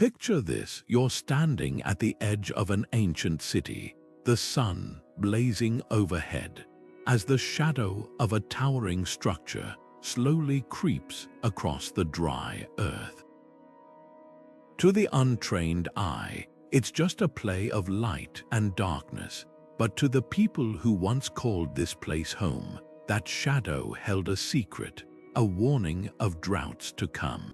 Picture this: you're standing at the edge of an ancient city, the sun blazing overhead, as the shadow of a towering structure slowly creeps across the dry earth. To the untrained eye, it's just a play of light and darkness, but to the people who once called this place home, that shadow held a secret, a warning of droughts to come.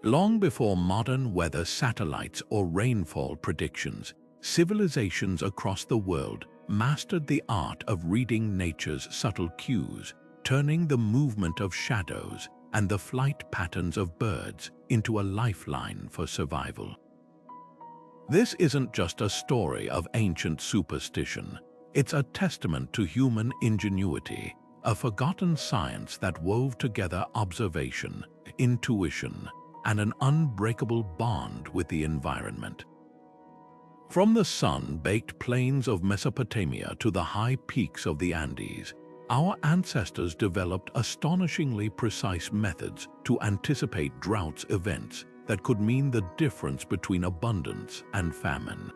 Long before modern weather satellites or rainfall predictions, civilizations across the world mastered the art of reading nature's subtle cues, turning the movement of shadows and the flight patterns of birds into a lifeline for survival. This isn't just a story of ancient superstition. It's a testament to human ingenuity, a forgotten science that wove together observation, intuition, and an unbreakable bond with the environment. From the sun-baked plains of Mesopotamia to the high peaks of the Andes, our ancestors developed astonishingly precise methods to anticipate drought events that could mean the difference between abundance and famine.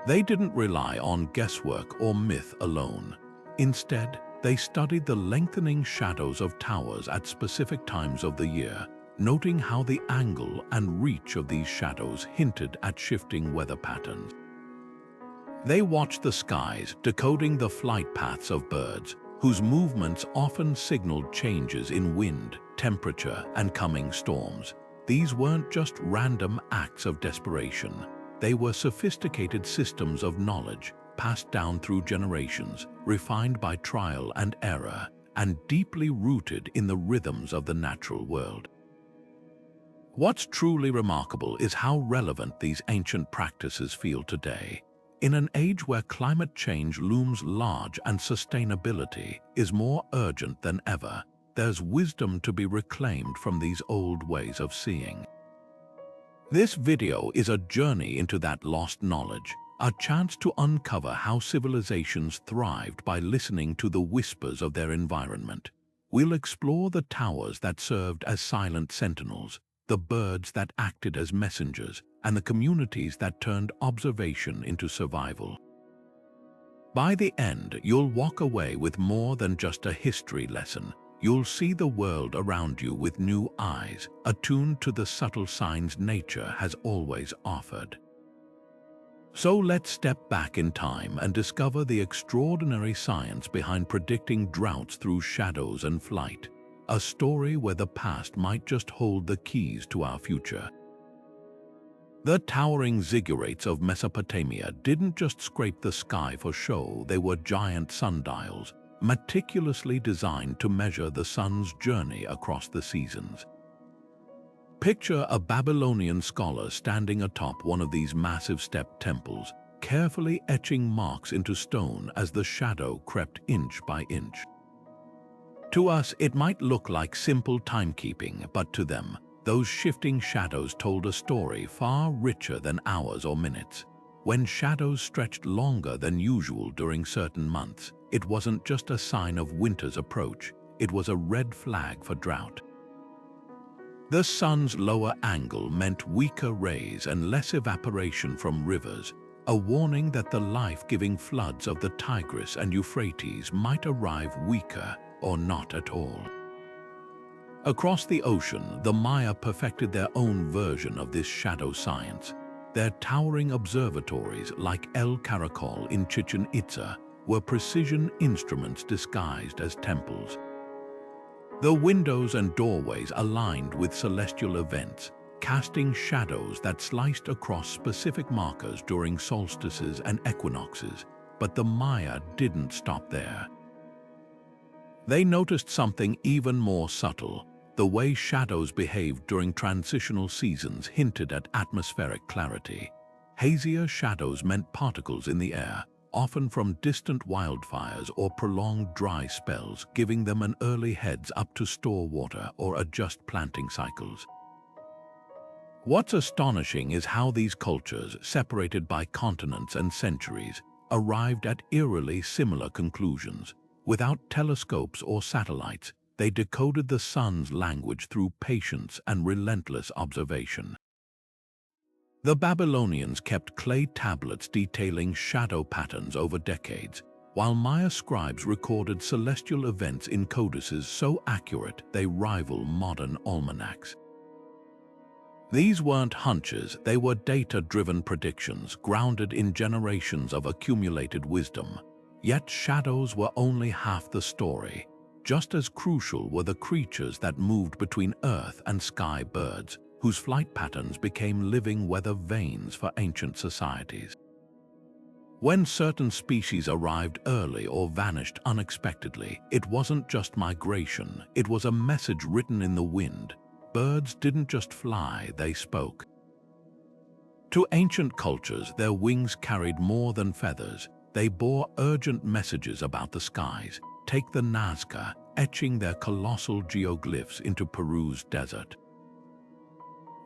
They didn't rely on guesswork or myth alone. Instead, they studied the lengthening shadows of towers at specific times of the year, noting how the angle and reach of these shadows hinted at shifting weather patterns. They watched the skies, decoding the flight paths of birds, whose movements often signaled changes in wind, temperature, and coming storms. These weren't just random acts of desperation. They were sophisticated systems of knowledge, passed down through generations, refined by trial and error, and deeply rooted in the rhythms of the natural world. What's truly remarkable is how relevant these ancient practices feel today. In an age where climate change looms large and sustainability is more urgent than ever, there's wisdom to be reclaimed from these old ways of seeing. This video is a journey into that lost knowledge, a chance to uncover how civilizations thrived by listening to the whispers of their environment. We'll explore the towers that served as silent sentinels, the birds that acted as messengers, and the communities that turned observation into survival. By the end, you'll walk away with more than just a history lesson. You'll see the world around you with new eyes, attuned to the subtle signs nature has always offered. So let's step back in time and discover the extraordinary science behind predicting droughts through shadows and flight. A story where the past might just hold the keys to our future. The towering Zigurates of Mesopotamia didn't just scrape the sky for show. They were giant sundials, meticulously designed to measure the sun's journey across the seasons. Picture a Babylonian scholar standing atop one of these massive step temples, carefully etching marks into stone as the shadow crept inch by inch. To us, it might look like simple timekeeping, but to them, those shifting shadows told a story far richer than hours or minutes. When shadows stretched longer than usual during certain months, it wasn't just a sign of winter's approach, it was a red flag for drought. The sun's lower angle meant weaker rays and less evaporation from rivers, a warning that the life-giving floods of the Tigris and Euphrates might arrive weaker or not at all. Across the ocean, the Maya perfected their own version of this shadow science. Their towering observatories, like El Caracol in Chichen Itza, were precision instruments disguised as temples. The windows and doorways aligned with celestial events, casting shadows that sliced across specific markers during solstices and equinoxes. But the Maya didn't stop there. They noticed something even more subtle. The way shadows behaved during transitional seasons hinted at atmospheric clarity. Hazier shadows meant particles in the air, often from distant wildfires or prolonged dry spells, giving them an early heads-up to store water or adjust planting cycles. What's astonishing is how these cultures, separated by continents and centuries, arrived at eerily similar conclusions. Without telescopes or satellites, they decoded the sun's language through patience and relentless observation. The Babylonians kept clay tablets detailing shadow patterns over decades, while Maya scribes recorded celestial events in codices so accurate they rival modern almanacs. These weren't hunches, they were data-driven predictions grounded in generations of accumulated wisdom. Yet shadows were only half the story. Just as crucial were the creatures that moved between earth and sky birds, whose flight patterns became living weather vanes for ancient societies. When certain species arrived early or vanished unexpectedly, it wasn't just migration, it was a message written in the wind. Birds didn't just fly, they spoke. To ancient cultures, their wings carried more than feathers. They bore urgent messages about the skies. Take the Nazca, etching their colossal geoglyphs into Peru's desert.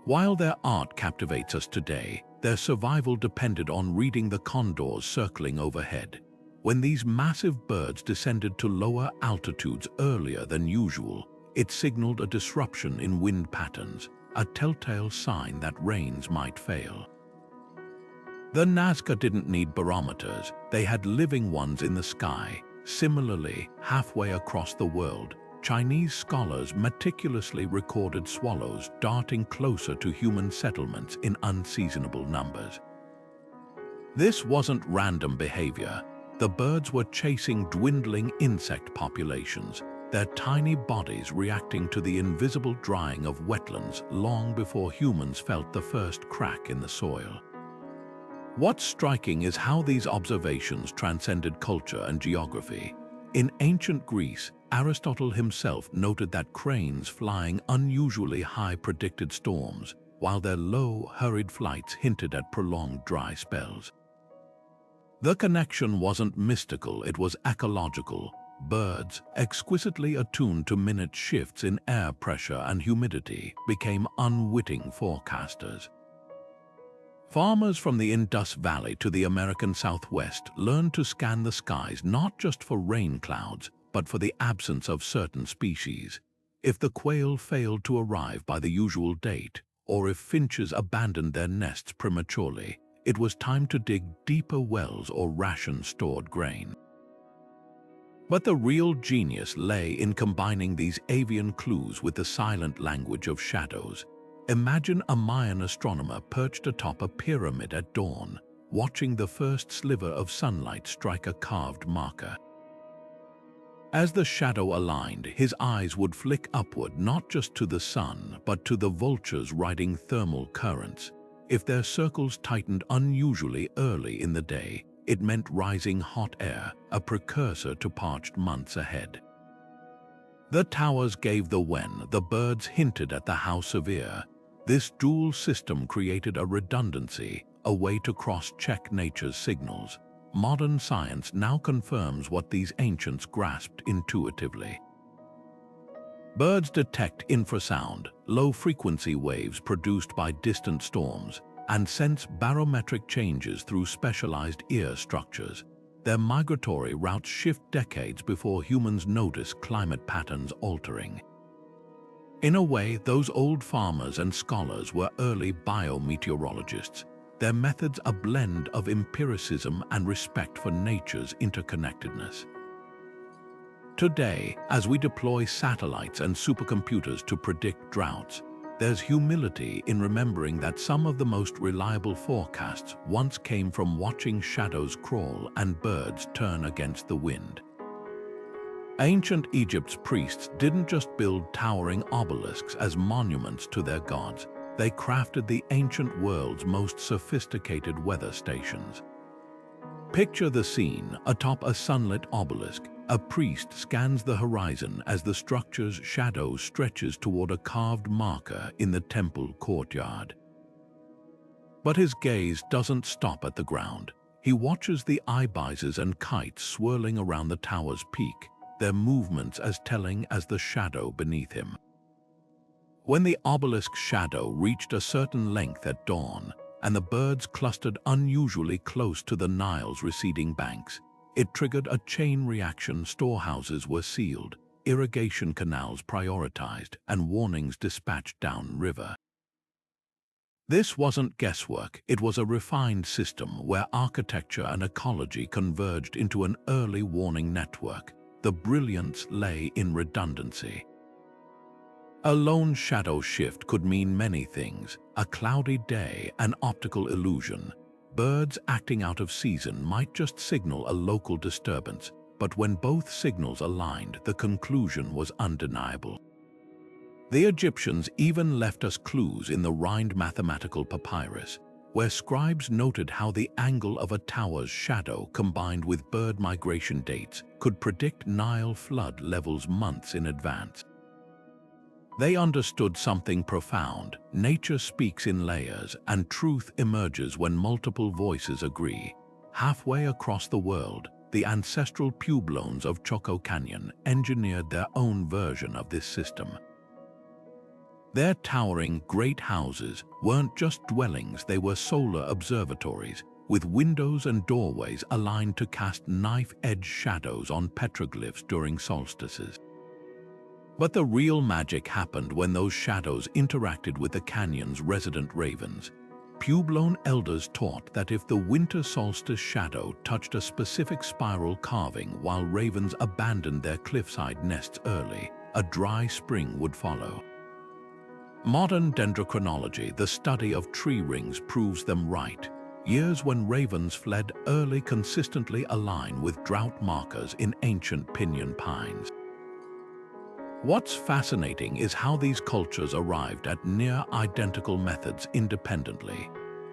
While their art captivates us today, their survival depended on reading the condors circling overhead. When these massive birds descended to lower altitudes earlier than usual, it signaled a disruption in wind patterns, a telltale sign that rains might fail. The Nazca didn't need barometers, they had living ones in the sky. Similarly, halfway across the world, Chinese scholars meticulously recorded swallows darting closer to human settlements in unseasonable numbers. This wasn't random behavior. The birds were chasing dwindling insect populations, their tiny bodies reacting to the invisible drying of wetlands long before humans felt the first crack in the soil. What's striking is how these observations transcended culture and geography. In ancient Greece, Aristotle himself noted that cranes flying unusually high predicted storms, while their low, hurried flights hinted at prolonged dry spells. The connection wasn't mystical, it was ecological. Birds, exquisitely attuned to minute shifts in air pressure and humidity, became unwitting forecasters. Farmers from the Indus Valley to the American Southwest learned to scan the skies not just for rain clouds, but for the absence of certain species. If the quail failed to arrive by the usual date, or if finches abandoned their nests prematurely, it was time to dig deeper wells or ration stored grain. But the real genius lay in combining these avian clues with the silent language of shadows. Imagine a Mayan astronomer perched atop a pyramid at dawn, watching the first sliver of sunlight strike a carved marker. As the shadow aligned, his eyes would flick upward not just to the sun, but to the vultures riding thermal currents. If their circles tightened unusually early in the day, it meant rising hot air, a precursor to parched months ahead. The towers gave the when, the birds hinted at the how severe. This dual system created a redundancy, a way to cross-check nature's signals. Modern science now confirms what these ancients grasped intuitively. Birds detect infrasound, low-frequency waves produced by distant storms, and sense barometric changes through specialized ear structures. Their migratory routes shift decades before humans notice climate patterns altering. In a way, those old farmers and scholars were early biometeorologists, their methods a blend of empiricism and respect for nature's interconnectedness. Today, as we deploy satellites and supercomputers to predict droughts, there's humility in remembering that some of the most reliable forecasts once came from watching shadows crawl and birds turn against the wind. Ancient Egypt's priests didn't just build towering obelisks as monuments to their gods, they crafted the ancient world's most sophisticated weather stations. Picture the scene: atop a sunlit obelisk, a priest scans the horizon as the structure's shadow stretches toward a carved marker in the temple courtyard. But his gaze doesn't stop at the ground. He watches the ibises and kites swirling around the tower's peak, their movements as telling as the shadow beneath him. When the obelisk's shadow reached a certain length at dawn, and the birds clustered unusually close to the Nile's receding banks, it triggered a chain reaction. Storehouses were sealed, irrigation canals prioritized, and warnings dispatched downriver. This wasn't guesswork, it was a refined system where architecture and ecology converged into an early warning network. The brilliance lay in redundancy. A lone shadow shift could mean many things: a cloudy day, an optical illusion. Birds acting out of season might just signal a local disturbance, but when both signals aligned, the conclusion was undeniable. The Egyptians even left us clues in the Rhind mathematical papyrus, where scribes noted how the angle of a tower's shadow combined with bird migration dates could predict Nile flood levels months in advance. They understood something profound: nature speaks in layers, and truth emerges when multiple voices agree. Halfway across the world, the ancestral Pueblones of Choco Canyon engineered their own version of this system. Their towering great houses weren't just dwellings, they were solar observatories, with windows and doorways aligned to cast knife-edge shadows on petroglyphs during solstices. But the real magic happened when those shadows interacted with the canyon's resident ravens. Puebloan elders taught that if the winter solstice shadow touched a specific spiral carving while ravens abandoned their cliffside nests early, a dry spring would follow. Modern dendrochronology, the study of tree rings, proves them right. Years when ravens fled early consistently align with drought markers in ancient pinyon pines. What's fascinating is how these cultures arrived at near-identical methods independently.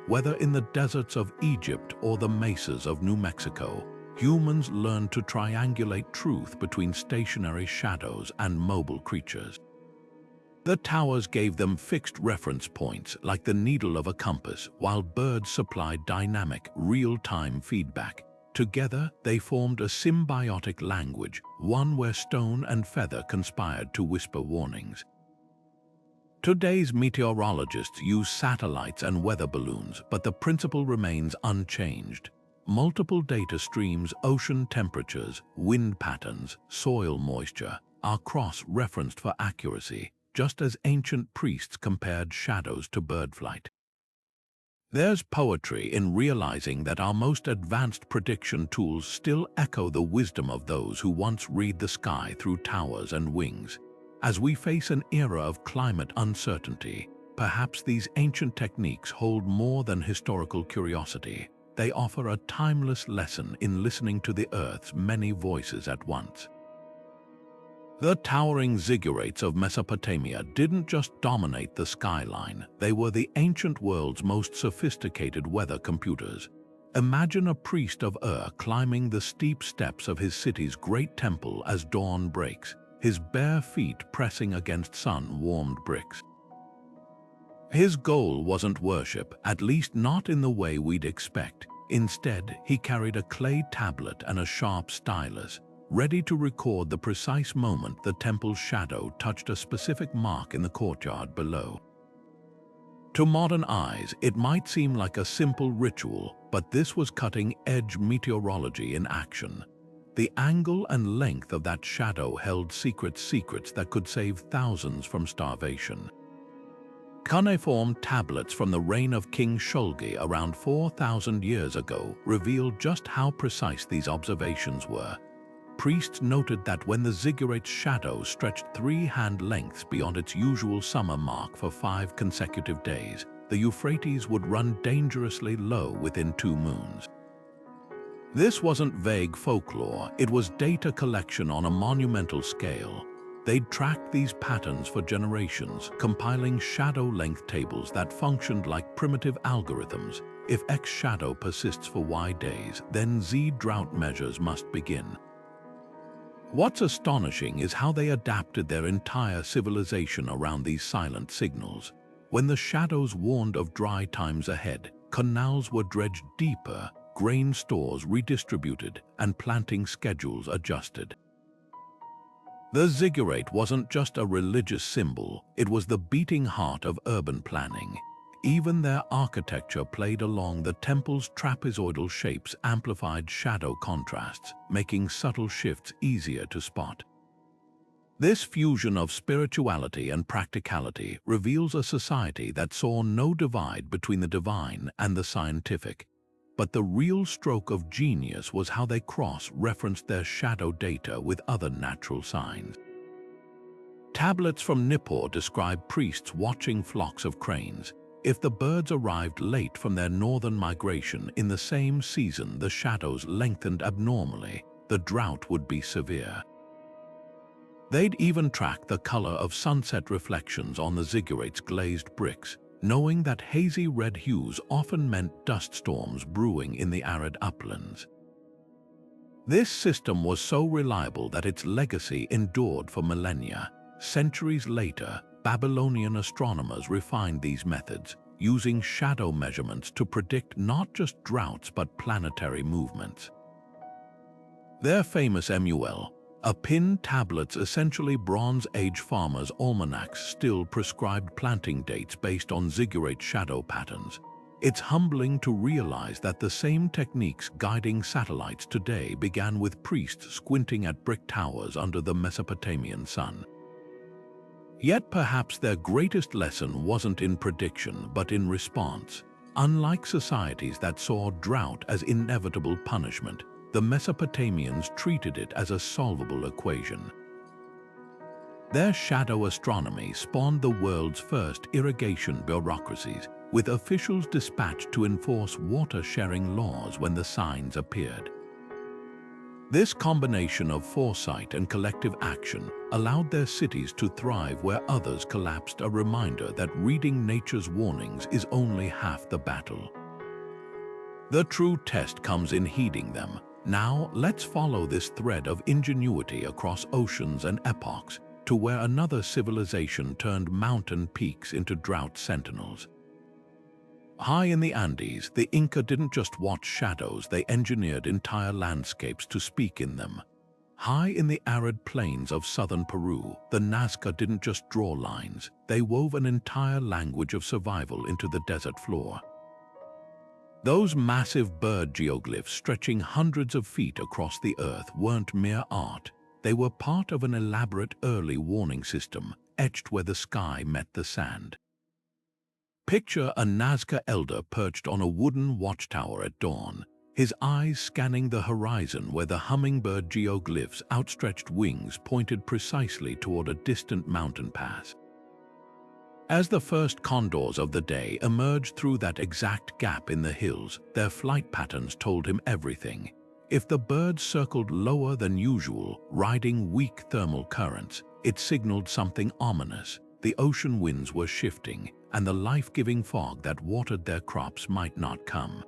Whether in the deserts of Egypt or the mesas of New Mexico, humans learned to triangulate truth between stationary shadows and mobile creatures. The towers gave them fixed reference points like the needle of a compass, while birds supplied dynamic, real-time feedback. Together, they formed a symbiotic language, one where stone and feather conspired to whisper warnings. Today's meteorologists use satellites and weather balloons, but the principle remains unchanged. Multiple data streams, ocean temperatures, wind patterns, soil moisture, are cross-referenced for accuracy, just as ancient priests compared shadows to birdflight. There's poetry in realizing that our most advanced prediction tools still echo the wisdom of those who once read the sky through towers and wings. As we face an era of climate uncertainty, perhaps these ancient techniques hold more than historical curiosity. They offer a timeless lesson in listening to the Earth's many voices at once. The towering Zigurates of Mesopotamia didn't just dominate the skyline, they were the ancient world's most sophisticated weather computers. Imagine a priest of climbing the steep steps of his city's great temple as dawn breaks, his bare feet pressing against sun-warmed bricks. His goal wasn't worship, at least not in the way we'd expect. Instead, he carried a clay tablet and a sharp stylus, ready to record the precise moment the temple's shadow touched a specific mark in the courtyard below. To modern eyes, it might seem like a simple ritual, but this was cutting-edge meteorology in action. The angle and length of that shadow held secrets that could save thousands from starvation. Cuneiform tablets from the reign of King Shulgi around 4,000 years ago revealed just how precise these observations were. Priests noted that when the Zigurate's shadow stretched 3 hand lengths beyond its usual summer mark for 5 consecutive days, the Euphrates would run dangerously low within 2 moons. This wasn't vague folklore, it was data collection on a monumental scale. They'd tracked these patterns for generations, compiling shadow length tables that functioned like primitive algorithms. If X shadow persists for Y days, then Z drought measures must begin. What's astonishing is how they adapted their entire civilization around these silent signals. When the shadows warned of dry times ahead, canals were dredged deeper, grain stores redistributed, and planting schedules adjusted. The Zigurate wasn't just a religious symbol, it was the beating heart of urban planning. Even their architecture played along. The temple's trapezoidal shapes amplified shadow contrasts, making subtle shifts easier to spot. This fusion of spirituality and practicality reveals a society that saw no divide between the divine and the scientific. But the real stroke of genius was how they cross-referenced their shadow data with other natural signs. Tablets from Nippur describe priests watching flocks of cranes. If the birds arrived late from their northern migration in the same season the shadows lengthened abnormally, the drought would be severe. They'd even track the color of sunset reflections on the Zigurates' glazed bricks, knowing that hazy red hues often meant dust storms brewing in the arid uplands. This system was so reliable that its legacy endured for millennia. Centuries later, Babylonian astronomers refined these methods, using shadow measurements to predict not just droughts but planetary movements. Their famous MUL, pinned tablets, essentially Bronze Age farmers' almanacs, still prescribed planting dates based on ziggurat shadow patterns. It's humbling to realize that the same techniques guiding satellites today began with priests squinting at brick towers under the Mesopotamian sun. Yet perhaps their greatest lesson wasn't in prediction but in response. Unlike societies that saw drought as inevitable punishment, the Mesopotamians treated it as a solvable equation. Their shadow astronomy spawned the world's first irrigation bureaucracies, with officials dispatched to enforce water-sharing laws when the signs appeared. This combination of foresight and collective action allowed their cities to thrive where others collapsed, a reminder that reading nature's warnings is only half the battle. The true test comes in heeding them. Now, let's follow this thread of ingenuity across oceans and epochs to where another civilization turned mountain peaks into drought sentinels. High in the Andes, the Inca didn't just watch shadows, they engineered entire landscapes to speak in them. High in the arid plains of southern Peru, the Nazca didn't just draw lines, they wove an entire language of survival into the desert floor. Those massive bird geoglyphs stretching hundreds of feet across the earth weren't mere art. They were part of an elaborate early warning system, etched where the sky met the sand. Picture a Nazca elder perched on a wooden watchtower at dawn, his eyes scanning the horizon where the hummingbird geoglyphs' outstretched wings pointed precisely toward a distant mountain pass. As the first condors of the day emerged through that exact gap in the hills, their flight patterns told him everything. If the birds circled lower than usual, riding weak thermal currents, it signaled something ominous. The ocean winds were shifting, and the life-giving fog that watered their crops might not come.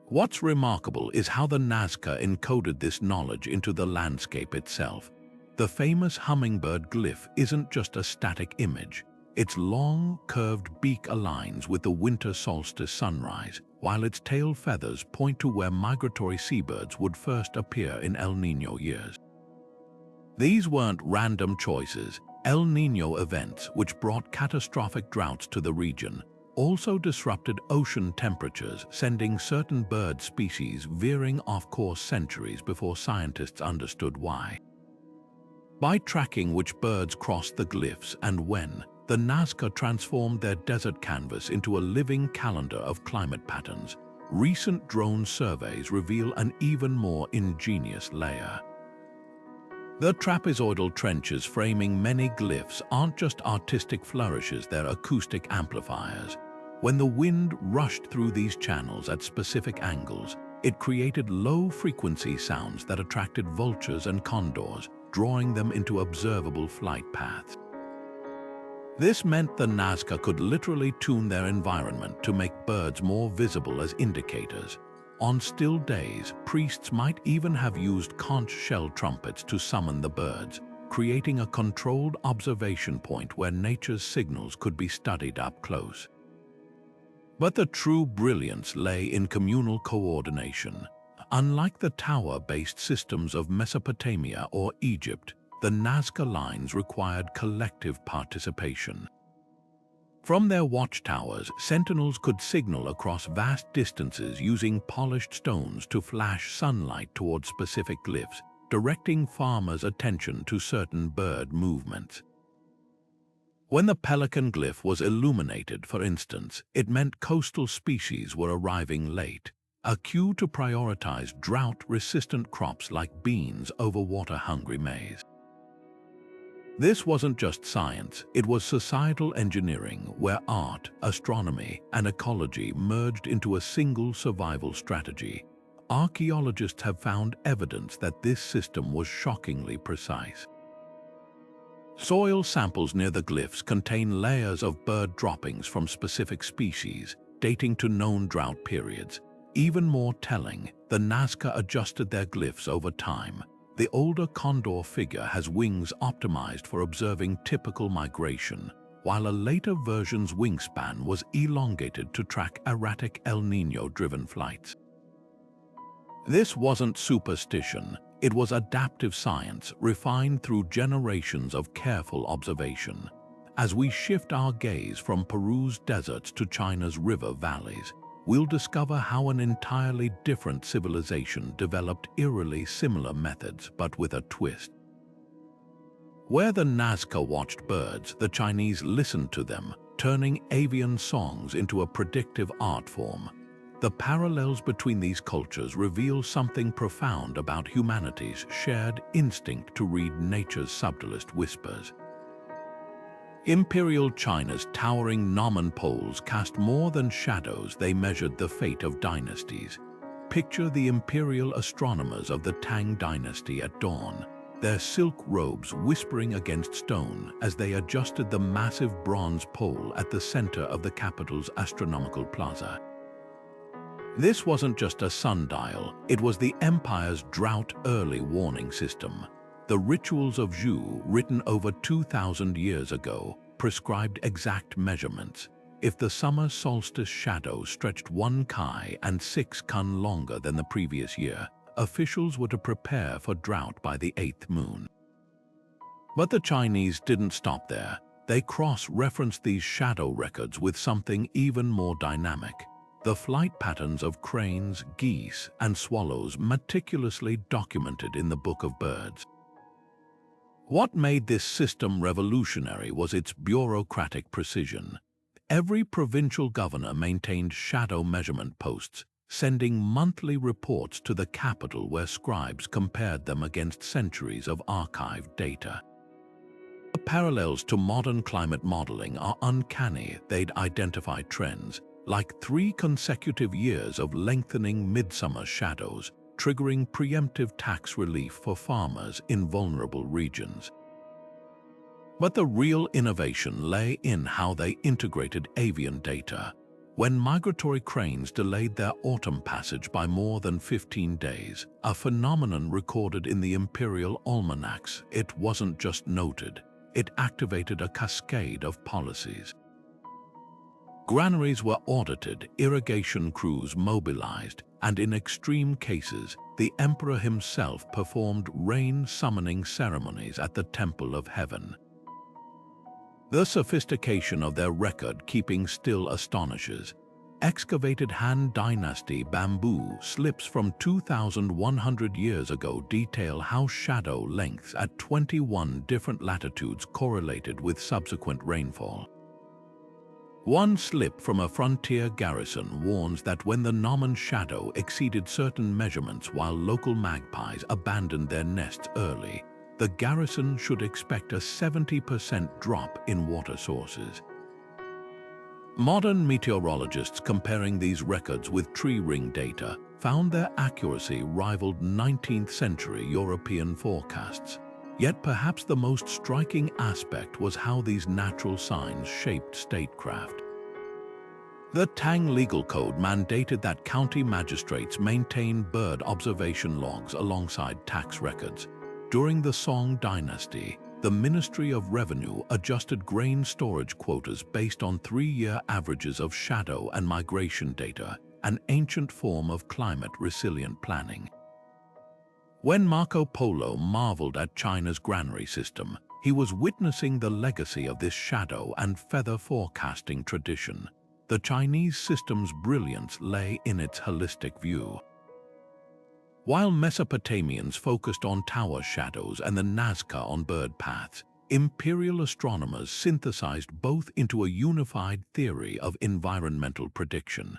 What's remarkable is how the Nazca encoded this knowledge into the landscape itself. The famous hummingbird glyph isn't just a static image. Its long, curved beak aligns with the winter solstice sunrise, while its tail feathers point to where migratory seabirds would first appear in El Niño years. These weren't random choices. El Niño events, which brought catastrophic droughts to the region, also disrupted ocean temperatures, sending certain bird species veering off course centuries before scientists understood why. By tracking which birds crossed the glyphs and when, the Nazca transformed their desert canvas into a living calendar of climate patterns. Recent drone surveys reveal an even more ingenious layer. The trapezoidal trenches framing many glyphs aren't just artistic flourishes, they're acoustic amplifiers. When the wind rushed through these channels at specific angles, it created low-frequency sounds that attracted vultures and condors, drawing them into observable flight paths. This meant the Nazca could literally tune their environment to make birds more visible as indicators. On still days, priests might even have used conch shell trumpets to summon the birds, creating a controlled observation point where nature's signals could be studied up close. But the true brilliance lay in communal coordination. Unlike the tower-based systems of Mesopotamia or Egypt, the Nazca lines required collective participation. From their watchtowers, sentinels could signal across vast distances using polished stones to flash sunlight toward specific glyphs, directing farmers' attention to certain bird movements. When the pelican glyph was illuminated, for instance, it meant coastal species were arriving late, a cue to prioritize drought-resistant crops like beans over water-hungry maize. This wasn't just science, it was societal engineering where art, astronomy, and ecology merged into a single survival strategy. Archaeologists have found evidence that this system was shockingly precise. Soil samples near the glyphs contain layers of bird droppings from specific species, dating to known drought periods. Even more telling, the Nazca adjusted their glyphs over time. The older condor figure has wings optimized for observing typical migration, while a later version's wingspan was elongated to track erratic El Niño-driven flights. This wasn't superstition, it was adaptive science refined through generations of careful observation. As we shift our gaze from Peru's deserts to China's river valleys, we'll discover how an entirely different civilization developed eerily similar methods but with a twist. Where the Nazca watched birds, the Chinese listened to them, turning avian songs into a predictive art form. The parallels between these cultures reveal something profound about humanity's shared instinct to read nature's subtlest whispers. Imperial China's towering gnomon poles cast more than shadows, they measured the fate of dynasties. Picture the imperial astronomers of the Tang dynasty at dawn, their silk robes whispering against stone as they adjusted the massive bronze pole at the center of the capital's astronomical plaza. This wasn't just a sundial, it was the empire's drought early warning system. The rituals of Zhu, written over 2,000 years ago, prescribed exact measurements. If the summer solstice shadow stretched 1 kai and 6 kun longer than the previous year, officials were to prepare for drought by the 8th moon. But the Chinese didn't stop there. They cross-referenced these shadow records with something even more dynamic. The flight patterns of cranes, geese, and swallows meticulously documented in the Book of Birds. What made this system revolutionary was its bureaucratic precision. Every provincial governor maintained shadow measurement posts, sending monthly reports to the capital where scribes compared them against centuries of archived data. The parallels to modern climate modeling are uncanny. They'd identify trends, like 3 consecutive years of lengthening midsummer shadows, triggering preemptive tax relief for farmers in vulnerable regions. But the real innovation lay in how they integrated avian data. When migratory cranes delayed their autumn passage by more than 15 days, a phenomenon recorded in the Imperial almanacs, it wasn't just noted, it activated a cascade of policies. Granaries were audited, irrigation crews mobilized, and in extreme cases, the emperor himself performed rain-summoning ceremonies at the Temple of Heaven. The sophistication of their record-keeping still astonishes. Excavated Han Dynasty bamboo slips from 2,100 years ago detail how shadow lengths at 21 different latitudes correlated with subsequent rainfall. One slip from a frontier garrison warns that when the gnomon shadow exceeded certain measurements while local magpies abandoned their nests early, the garrison should expect a 70% drop in water sources. Modern meteorologists comparing these records with tree ring data found their accuracy rivaled 19th century European forecasts. Yet perhaps the most striking aspect was how these natural signs shaped statecraft. The Tang legal code mandated that county magistrates maintain bird observation logs alongside tax records. During the Song dynasty, the Ministry of Revenue adjusted grain storage quotas based on 3-year averages of shadow and migration data, an ancient form of climate-resilient planning. When Marco Polo marveled at China's granary system, he was witnessing the legacy of this shadow and feather forecasting tradition. The Chinese system's brilliance lay in its holistic view. While Mesopotamians focused on tower shadows and the Nazca on bird paths, Imperial astronomers synthesized both into a unified theory of environmental prediction.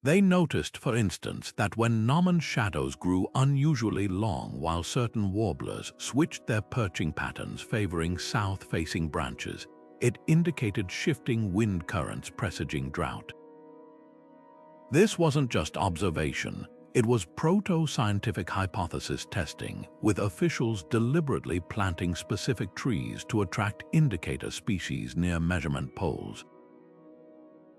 They noticed, for instance, that when gnomon shadows grew unusually long while certain warblers switched their perching patterns favoring south-facing branches, it indicated shifting wind currents presaging drought. This wasn't just observation, it was proto-scientific hypothesis testing, with officials deliberately planting specific trees to attract indicator species near measurement poles.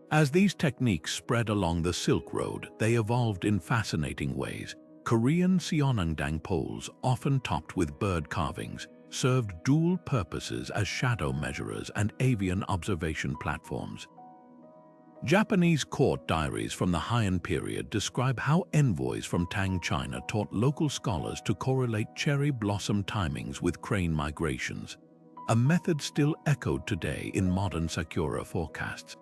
As these techniques spread along the Silk Road, they evolved in fascinating ways. Korean Seonangdang poles, often topped with bird carvings, served dual purposes as shadow measurers and avian observation platforms. Japanese court diaries from the Heian period describe how envoys from Tang China taught local scholars to correlate cherry blossom timings with crane migrations, a method still echoed today in modern sakura forecasts.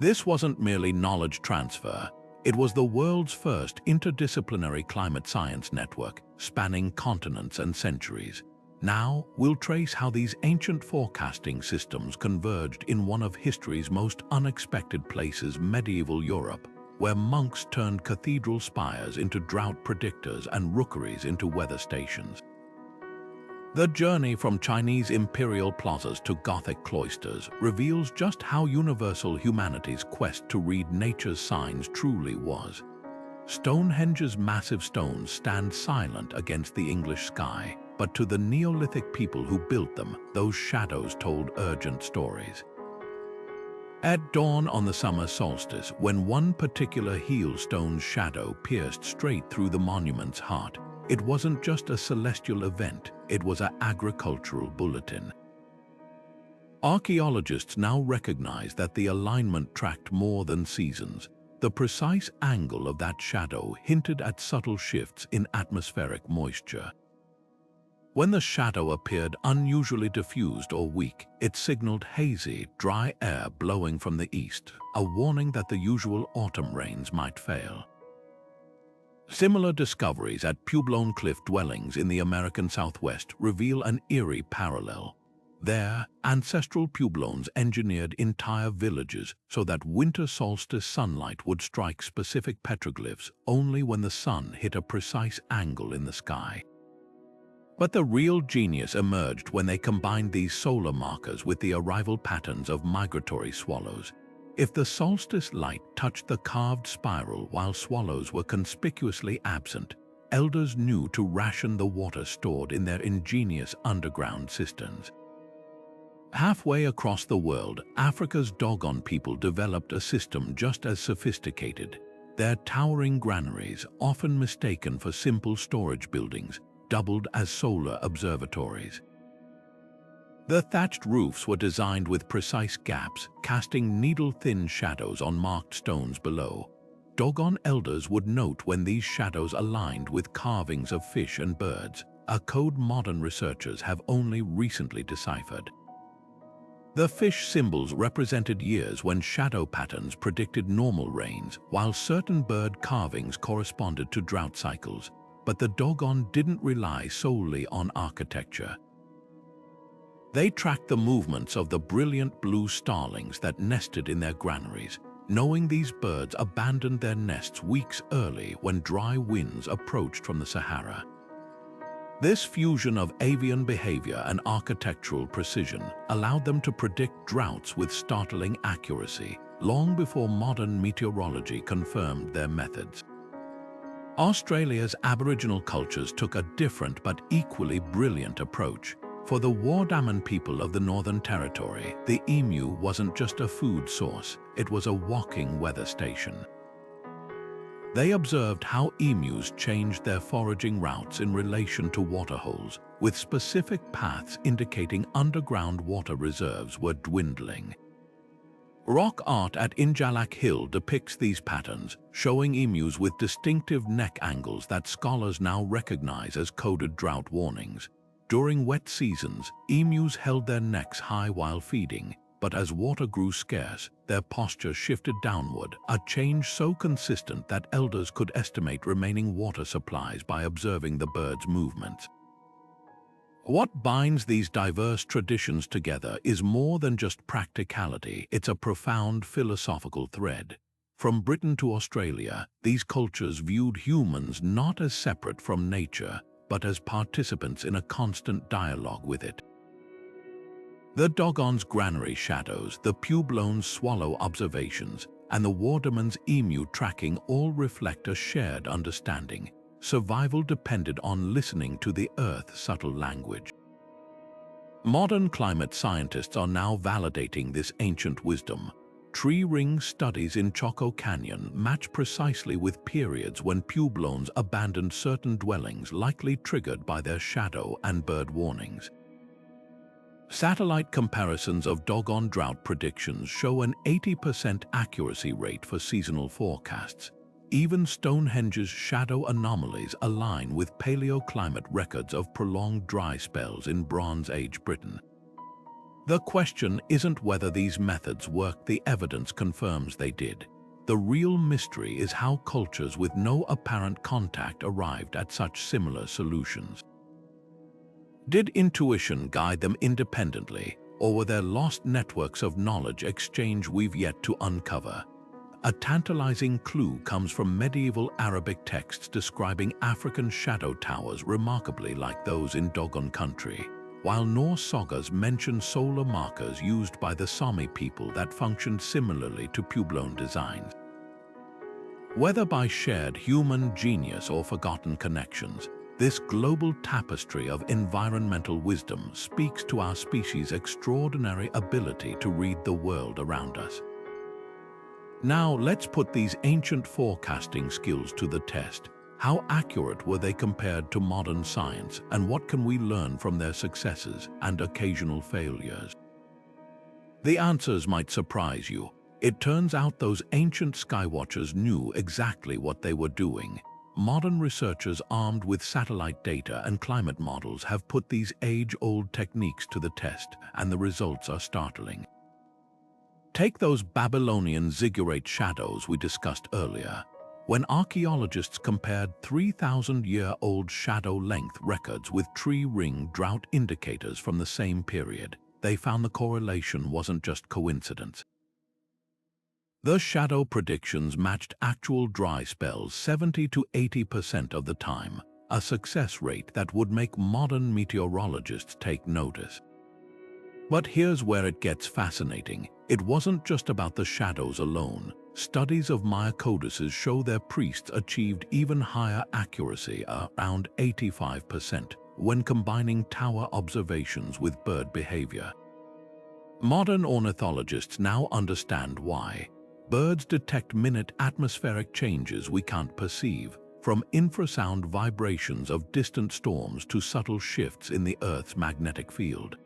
This wasn't merely knowledge transfer, it was the world's first interdisciplinary climate science network, spanning continents and centuries. Now, we'll trace how these ancient forecasting systems converged in one of history's most unexpected places, medieval Europe, where monks turned cathedral spires into drought predictors and rookeries into weather stations. The journey from Chinese imperial plazas to Gothic cloisters reveals just how universal humanity's quest to read nature's signs truly was. Stonehenge's massive stones stand silent against the English sky, but to the Neolithic people who built them, those shadows told urgent stories. At dawn on the summer solstice, when one particular heel stone's shadow pierced straight through the monument's heart, it wasn't just a celestial event, it was an agricultural bulletin. Archaeologists now recognize that the alignment tracked more than seasons. The precise angle of that shadow hinted at subtle shifts in atmospheric moisture. When the shadow appeared unusually diffused or weak, it signaled hazy, dry air blowing from the east, a warning that the usual autumn rains might fail. Similar discoveries at Puebloan cliff dwellings in the American Southwest reveal an eerie parallel. There, ancestral Puebloans engineered entire villages so that winter solstice sunlight would strike specific petroglyphs only when the sun hit a precise angle in the sky. But the real genius emerged when they combined these solar markers with the arrival patterns of migratory swallows. If the solstice light touched the carved spiral while swallows were conspicuously absent, elders knew to ration the water stored in their ingenious underground cisterns. Halfway across the world, Africa's Dogon people developed a system just as sophisticated. Their towering granaries, often mistaken for simple storage buildings, doubled as solar observatories. The thatched roofs were designed with precise gaps, casting needle-thin shadows on marked stones below. Dogon elders would note when these shadows aligned with carvings of fish and birds, a code modern researchers have only recently deciphered. The fish symbols represented years when shadow patterns predicted normal rains, while certain bird carvings corresponded to drought cycles. But the Dogon didn't rely solely on architecture. They tracked the movements of the brilliant blue starlings that nested in their granaries, knowing these birds abandoned their nests weeks early when dry winds approached from the Sahara. This fusion of avian behavior and architectural precision allowed them to predict droughts with startling accuracy, long before modern meteorology confirmed their methods. Australia's Aboriginal cultures took a different but equally brilliant approach. For the Wardaman people of the Northern Territory, the emu wasn't just a food source, it was a walking weather station. They observed how emus changed their foraging routes in relation to waterholes, with specific paths indicating underground water reserves were dwindling. Rock art at Injalak Hill depicts these patterns, showing emus with distinctive neck angles that scholars now recognize as coded drought warnings. During wet seasons, emus held their necks high while feeding, but as water grew scarce, their posture shifted downward, a change so consistent that elders could estimate remaining water supplies by observing the birds' movements. What binds these diverse traditions together is more than just practicality, it's a profound philosophical thread. From Britain to Australia, these cultures viewed humans not as separate from nature, but as participants in a constant dialogue with it. The Dogon's granary shadows, the Puebloan's swallow observations, and the Wardaman's emu tracking all reflect a shared understanding. Survival depended on listening to the Earth's subtle language. Modern climate scientists are now validating this ancient wisdom. Tree ring studies in Choco Canyon match precisely with periods when Puebloans abandoned certain dwellings, likely triggered by their shadow and bird warnings. Satellite comparisons of Dogon drought predictions show an 80% accuracy rate for seasonal forecasts. Even Stonehenge's shadow anomalies align with paleoclimate records of prolonged dry spells in Bronze Age Britain. The question isn't whether these methods work, the evidence confirms they did. The real mystery is how cultures with no apparent contact arrived at such similar solutions. Did intuition guide them independently, or were there lost networks of knowledge exchange we've yet to uncover? A tantalizing clue comes from medieval Arabic texts describing African shadow towers remarkably like those in Dogon country, while Norse sagas mention solar markers used by the Sami people that functioned similarly to Puebloan designs. Whether by shared human genius or forgotten connections, this global tapestry of environmental wisdom speaks to our species' extraordinary ability to read the world around us. Now let's put these ancient forecasting skills to the test. How accurate were they compared to modern science, and what can we learn from their successes and occasional failures? The answers might surprise you. It turns out those ancient skywatchers knew exactly what they were doing. Modern researchers armed with satellite data and climate models have put these age-old techniques to the test, and the results are startling. Take those Babylonian zigurate shadows we discussed earlier. When archaeologists compared 3,000-year-old shadow length records with tree ring drought indicators from the same period, they found the correlation wasn't just coincidence. The shadow predictions matched actual dry spells 70 to 80% of the time, a success rate that would make modern meteorologists take notice. But here's where it gets fascinating. It wasn't just about the shadows alone. Studies of Maya codices show their priests achieved even higher accuracy, around 85%, when combining tower observations with bird behavior. Modern ornithologists now understand why. Birds detect minute atmospheric changes we can't perceive, from infrasound vibrations of distant storms to subtle shifts in the Earth's magnetic field.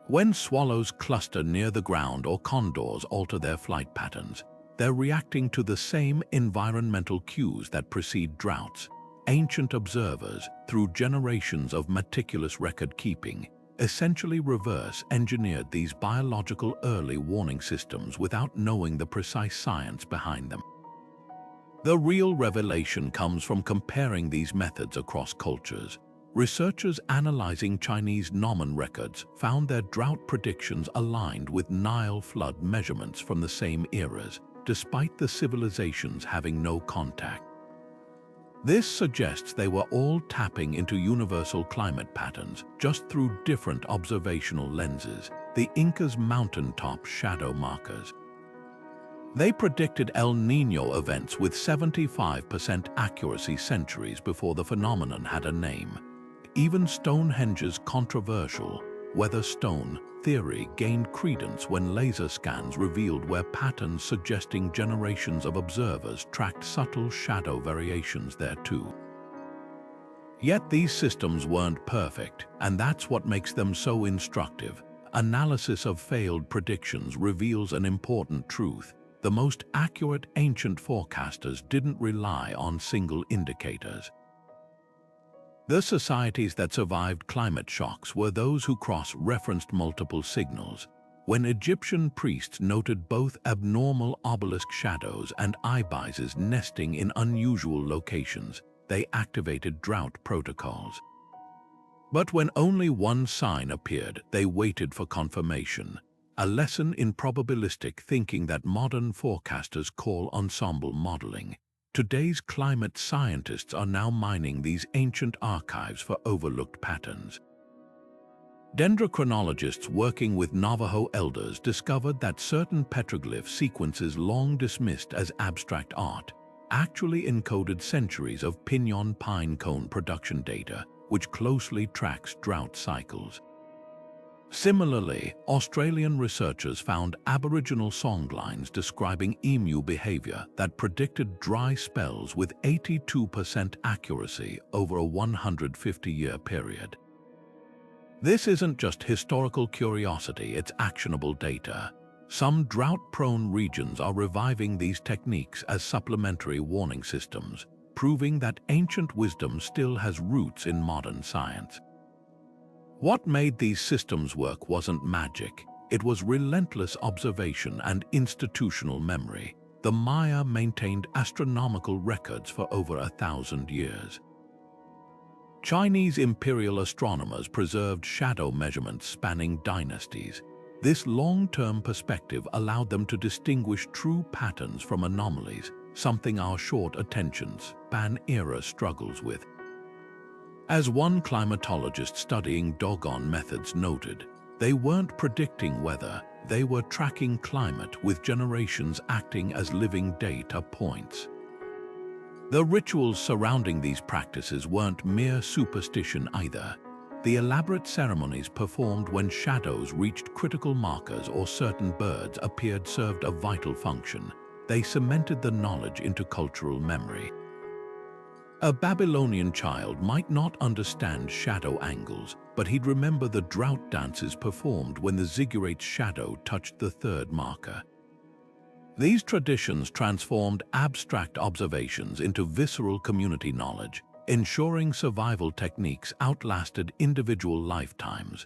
When swallows cluster near the ground or condors alter their flight patterns, they're reacting to the same environmental cues that precede droughts. Ancient observers, through generations of meticulous record-keeping, essentially reverse-engineered these biological early warning systems without knowing the precise science behind them. The real revelation comes from comparing these methods across cultures. Researchers analyzing Chinese gnomon records found their drought predictions aligned with Nile flood measurements from the same eras, despite the civilizations having no contact. This suggests they were all tapping into universal climate patterns, just through different observational lenses, the Inca's mountaintop shadow markers. They predicted El Niño events with 75% accuracy centuries before the phenomenon had a name. Even Stonehenge's controversial weather stone theory gained credence when laser scans revealed where patterns suggesting generations of observers tracked subtle shadow variations there too. Yet these systems weren't perfect, and that's what makes them so instructive. Analysis of failed predictions reveals an important truth. The most accurate ancient forecasters didn't rely on single indicators. The societies that survived climate shocks were those who cross-referenced multiple signals. when Egyptian priests noted both abnormal obelisk shadows and ibises nesting in unusual locations, they activated drought protocols. But when only one sign appeared, they waited for confirmation, a lesson in probabilistic thinking that modern forecasters call ensemble modeling. Today's climate scientists are now mining these ancient archives for overlooked patterns. Dendrochronologists working with Navajo elders discovered that certain petroglyph sequences long dismissed as abstract art actually encoded centuries of pinon pine cone production data, which closely tracks drought cycles. Similarly, Australian researchers found Aboriginal songlines describing emu behavior that predicted dry spells with 82% accuracy over a 150-year period. This isn't just historical curiosity, it's actionable data. Some drought-prone regions are reviving these techniques as supplementary warning systems, proving that ancient wisdom still has roots in modern science. What made these systems work wasn't magic, it was relentless observation and institutional memory. The Maya maintained astronomical records for over 1,000 years. Chinese imperial astronomers preserved shadow measurements spanning dynasties. This long-term perspective allowed them to distinguish true patterns from anomalies, something our short attention span era struggles with. As one climatologist studying Dogon methods noted, they weren't predicting weather, they were tracking climate with generations acting as living data points. The rituals surrounding these practices weren't mere superstition either. The elaborate ceremonies performed when shadows reached critical markers or certain birds appeared served a vital function. They cemented the knowledge into cultural memory. A Babylonian child might not understand shadow angles, but he'd remember the drought dances performed when the Zigurates shadow touched the third marker. These traditions transformed abstract observations into visceral community knowledge, ensuring survival techniques outlasted individual lifetimes.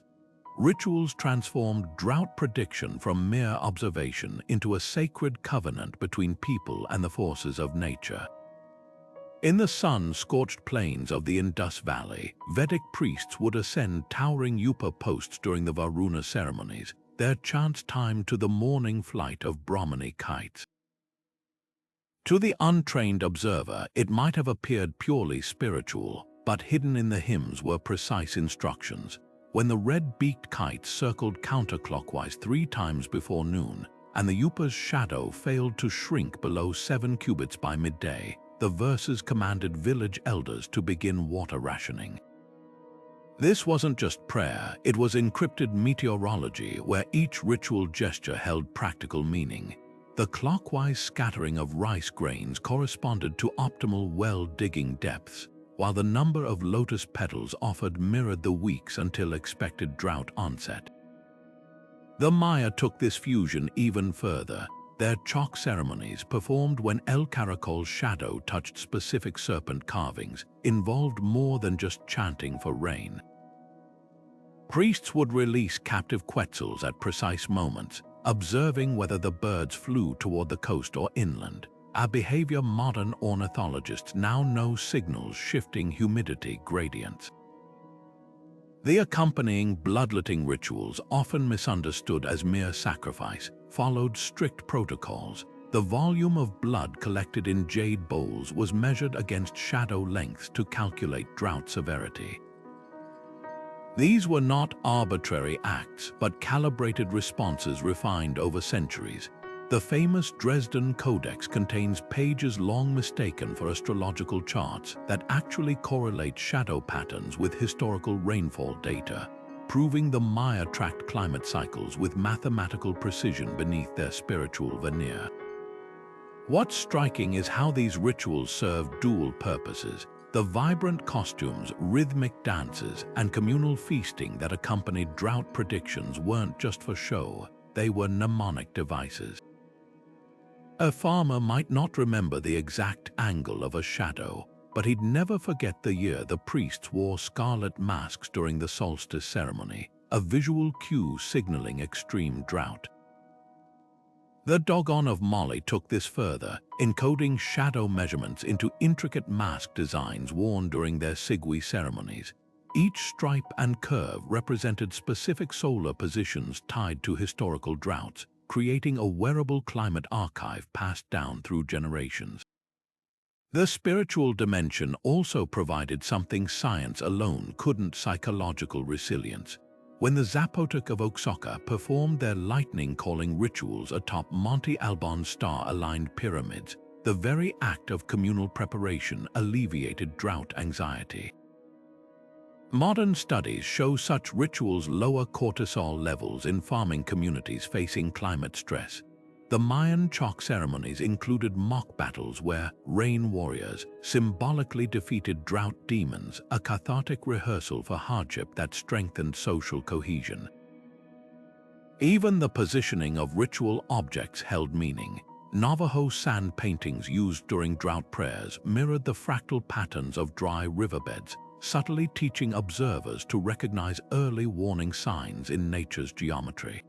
Rituals transformed drought prediction from mere observation into a sacred covenant between people and the forces of nature. In the sun-scorched plains of the Indus Valley, Vedic priests would ascend towering Yupa posts during the Varuna ceremonies, their chants timed to the morning flight of Brahmani kites. To the untrained observer, it might have appeared purely spiritual, but hidden in the hymns were precise instructions. When the red-beaked kites circled counterclockwise 3 times before noon, and the Yupa's shadow failed to shrink below 7 cubits by midday, the verses commanded village elders to begin water rationing. This wasn't just prayer, it was encrypted meteorology where each ritual gesture held practical meaning. The clockwise scattering of rice grains corresponded to optimal well-digging depths, while the number of lotus petals offered mirrored the weeks until expected drought onset. The Maya took this fusion even further. Their chalk ceremonies, performed when El Caracol's shadow touched specific serpent carvings, involved more than just chanting for rain. Priests would release captive quetzals at precise moments, observing whether the birds flew toward the coast or inland, a behavior modern ornithologists now know signals shifting humidity gradients. The accompanying bloodletting rituals, often misunderstood as mere sacrifice, followed strict protocols. The volume of blood collected in jade bowls was measured against shadow lengths to calculate drought severity. These were not arbitrary acts, but calibrated responses refined over centuries. The famous Dresden Codex contains pages long mistaken for astrological charts that actually correlate shadow patterns with historical rainfall data, proving the Maya tracked climate cycles with mathematical precision beneath their spiritual veneer. What's striking is how these rituals serve dual purposes. The vibrant costumes, rhythmic dances, and communal feasting that accompanied drought predictions weren't just for show, they were mnemonic devices. A farmer might not remember the exact angle of a shadow, but he'd never forget the year the priests wore scarlet masks during the solstice ceremony, a visual cue signaling extreme drought. The Dogon of Mali took this further, encoding shadow measurements into intricate mask designs worn during their Sigui ceremonies. Each stripe and curve represented specific solar positions tied to historical droughts, creating a wearable climate archive passed down through generations. The spiritual dimension also provided something science alone couldn't: psychological resilience. When the Zapotec of Oaxaca performed their lightning-calling rituals atop Monte Albon's star-aligned pyramids, the very act of communal preparation alleviated drought anxiety. Modern studies show such rituals lower cortisol levels in farming communities facing climate stress. The Mayan chalk ceremonies included mock battles where rain warriors symbolically defeated drought demons, a cathartic rehearsal for hardship that strengthened social cohesion. Even the positioning of ritual objects held meaning. Navajo sand paintings used during drought prayers mirrored the fractal patterns of dry riverbeds, subtly teaching observers to recognize early warning signs in nature's geometry.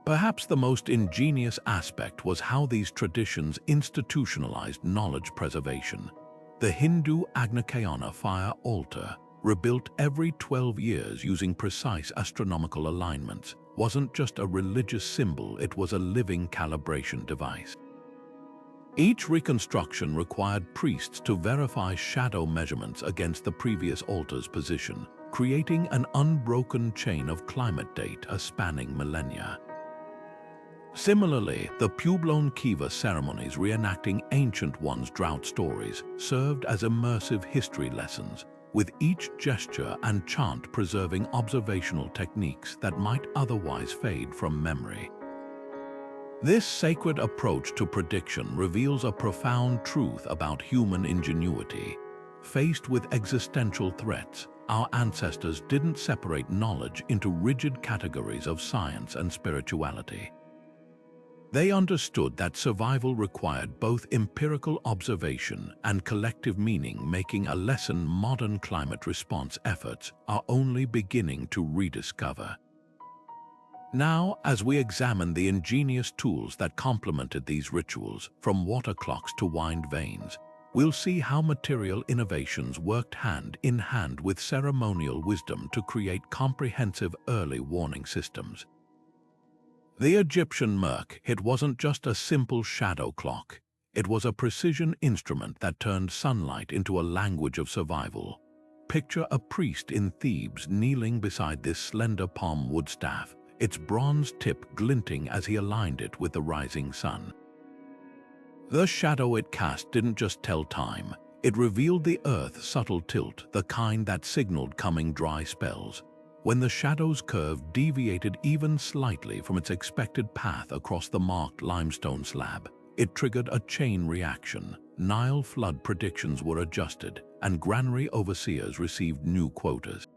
Perhaps the most ingenious aspect was how these traditions institutionalized knowledge preservation. The Hindu Agnikayana fire altar, rebuilt every 12 years using precise astronomical alignments, wasn't just a religious symbol, it was a living calibration device. Each reconstruction required priests to verify shadow measurements against the previous altar's position, creating an unbroken chain of climate data spanning millennia. Similarly, the Puebloan Kiva ceremonies reenacting ancient ones' drought stories served as immersive history lessons, with each gesture and chant preserving observational techniques that might otherwise fade from memory. This sacred approach to prediction reveals a profound truth about human ingenuity. Faced with existential threats, our ancestors didn't separate knowledge into rigid categories of science and spirituality. They understood that survival required both empirical observation and collective meaning, making a lesson modern climate response efforts are only beginning to rediscover. Now, as we examine the ingenious tools that complemented these rituals, from water clocks to wind vanes, we'll see how material innovations worked hand in hand with ceremonial wisdom to create comprehensive early warning systems. The Egyptian Merk, it wasn't just a simple shadow clock. It was a precision instrument that turned sunlight into a language of survival. Picture a priest in Thebes kneeling beside this slender palm wood staff, its bronze tip glinting as he aligned it with the rising sun. The shadow it cast didn't just tell time, it revealed the Earth's subtle tilt, the kind that signaled coming dry spells. When the shadow's curve deviated even slightly from its expected path across the marked limestone slab, it triggered a chain reaction. Nile flood predictions were adjusted, and granary overseers received new quotas.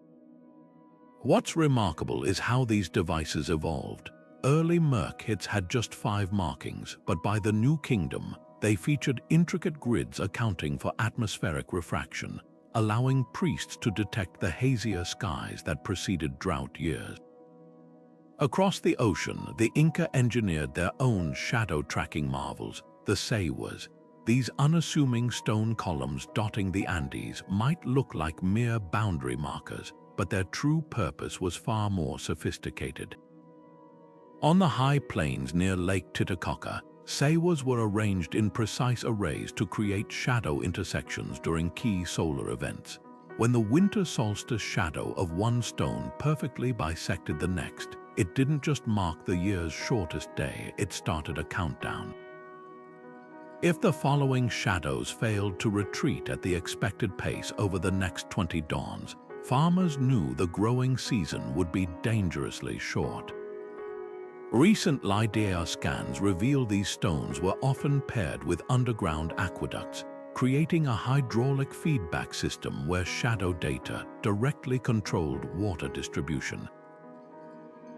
What's remarkable is how these devices evolved. Early Merk hits had just 5 markings, but by the New Kingdom, they featured intricate grids accounting for atmospheric refraction, allowing priests to detect the hazier skies that preceded drought years. Across the ocean, the Inca engineered their own shadow-tracking marvels, the Saywas. These unassuming stone columns dotting the Andes might look like mere boundary markers, but their true purpose was far more sophisticated. On the high plains near Lake Titicaca, Saywas were arranged in precise arrays to create shadow intersections during key solar events. When the winter solstice shadow of one stone perfectly bisected the next, it didn't just mark the year's shortest day, it started a countdown. If the following shadows failed to retreat at the expected pace over the next 20 dawns, farmers knew the growing season would be dangerously short. Recent LIDAR scans reveal these stones were often paired with underground aqueducts, creating a hydraulic feedback system where shadow data directly controlled water distribution.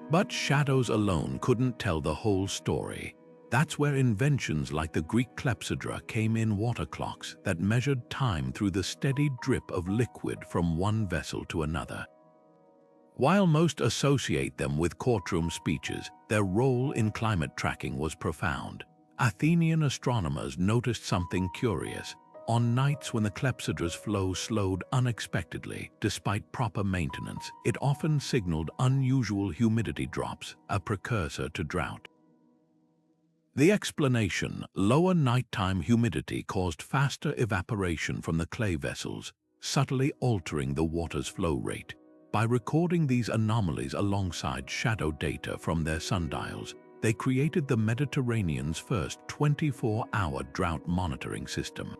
But shadows alone couldn't tell the whole story. That's where inventions like the Greek clepsydra came in: water clocks that measured time through the steady drip of liquid from one vessel to another. While most associate them with courtroom speeches, their role in climate tracking was profound. Athenian astronomers noticed something curious. On nights when the clepsydra's flow slowed unexpectedly, despite proper maintenance, it often signaled unusual humidity drops, a precursor to drought. The explanation, lower nighttime humidity caused faster evaporation from the clay vessels, subtly altering the water's flow rate. By recording these anomalies alongside shadow data from their sundials, they created the Mediterranean's first 24-hour drought monitoring system.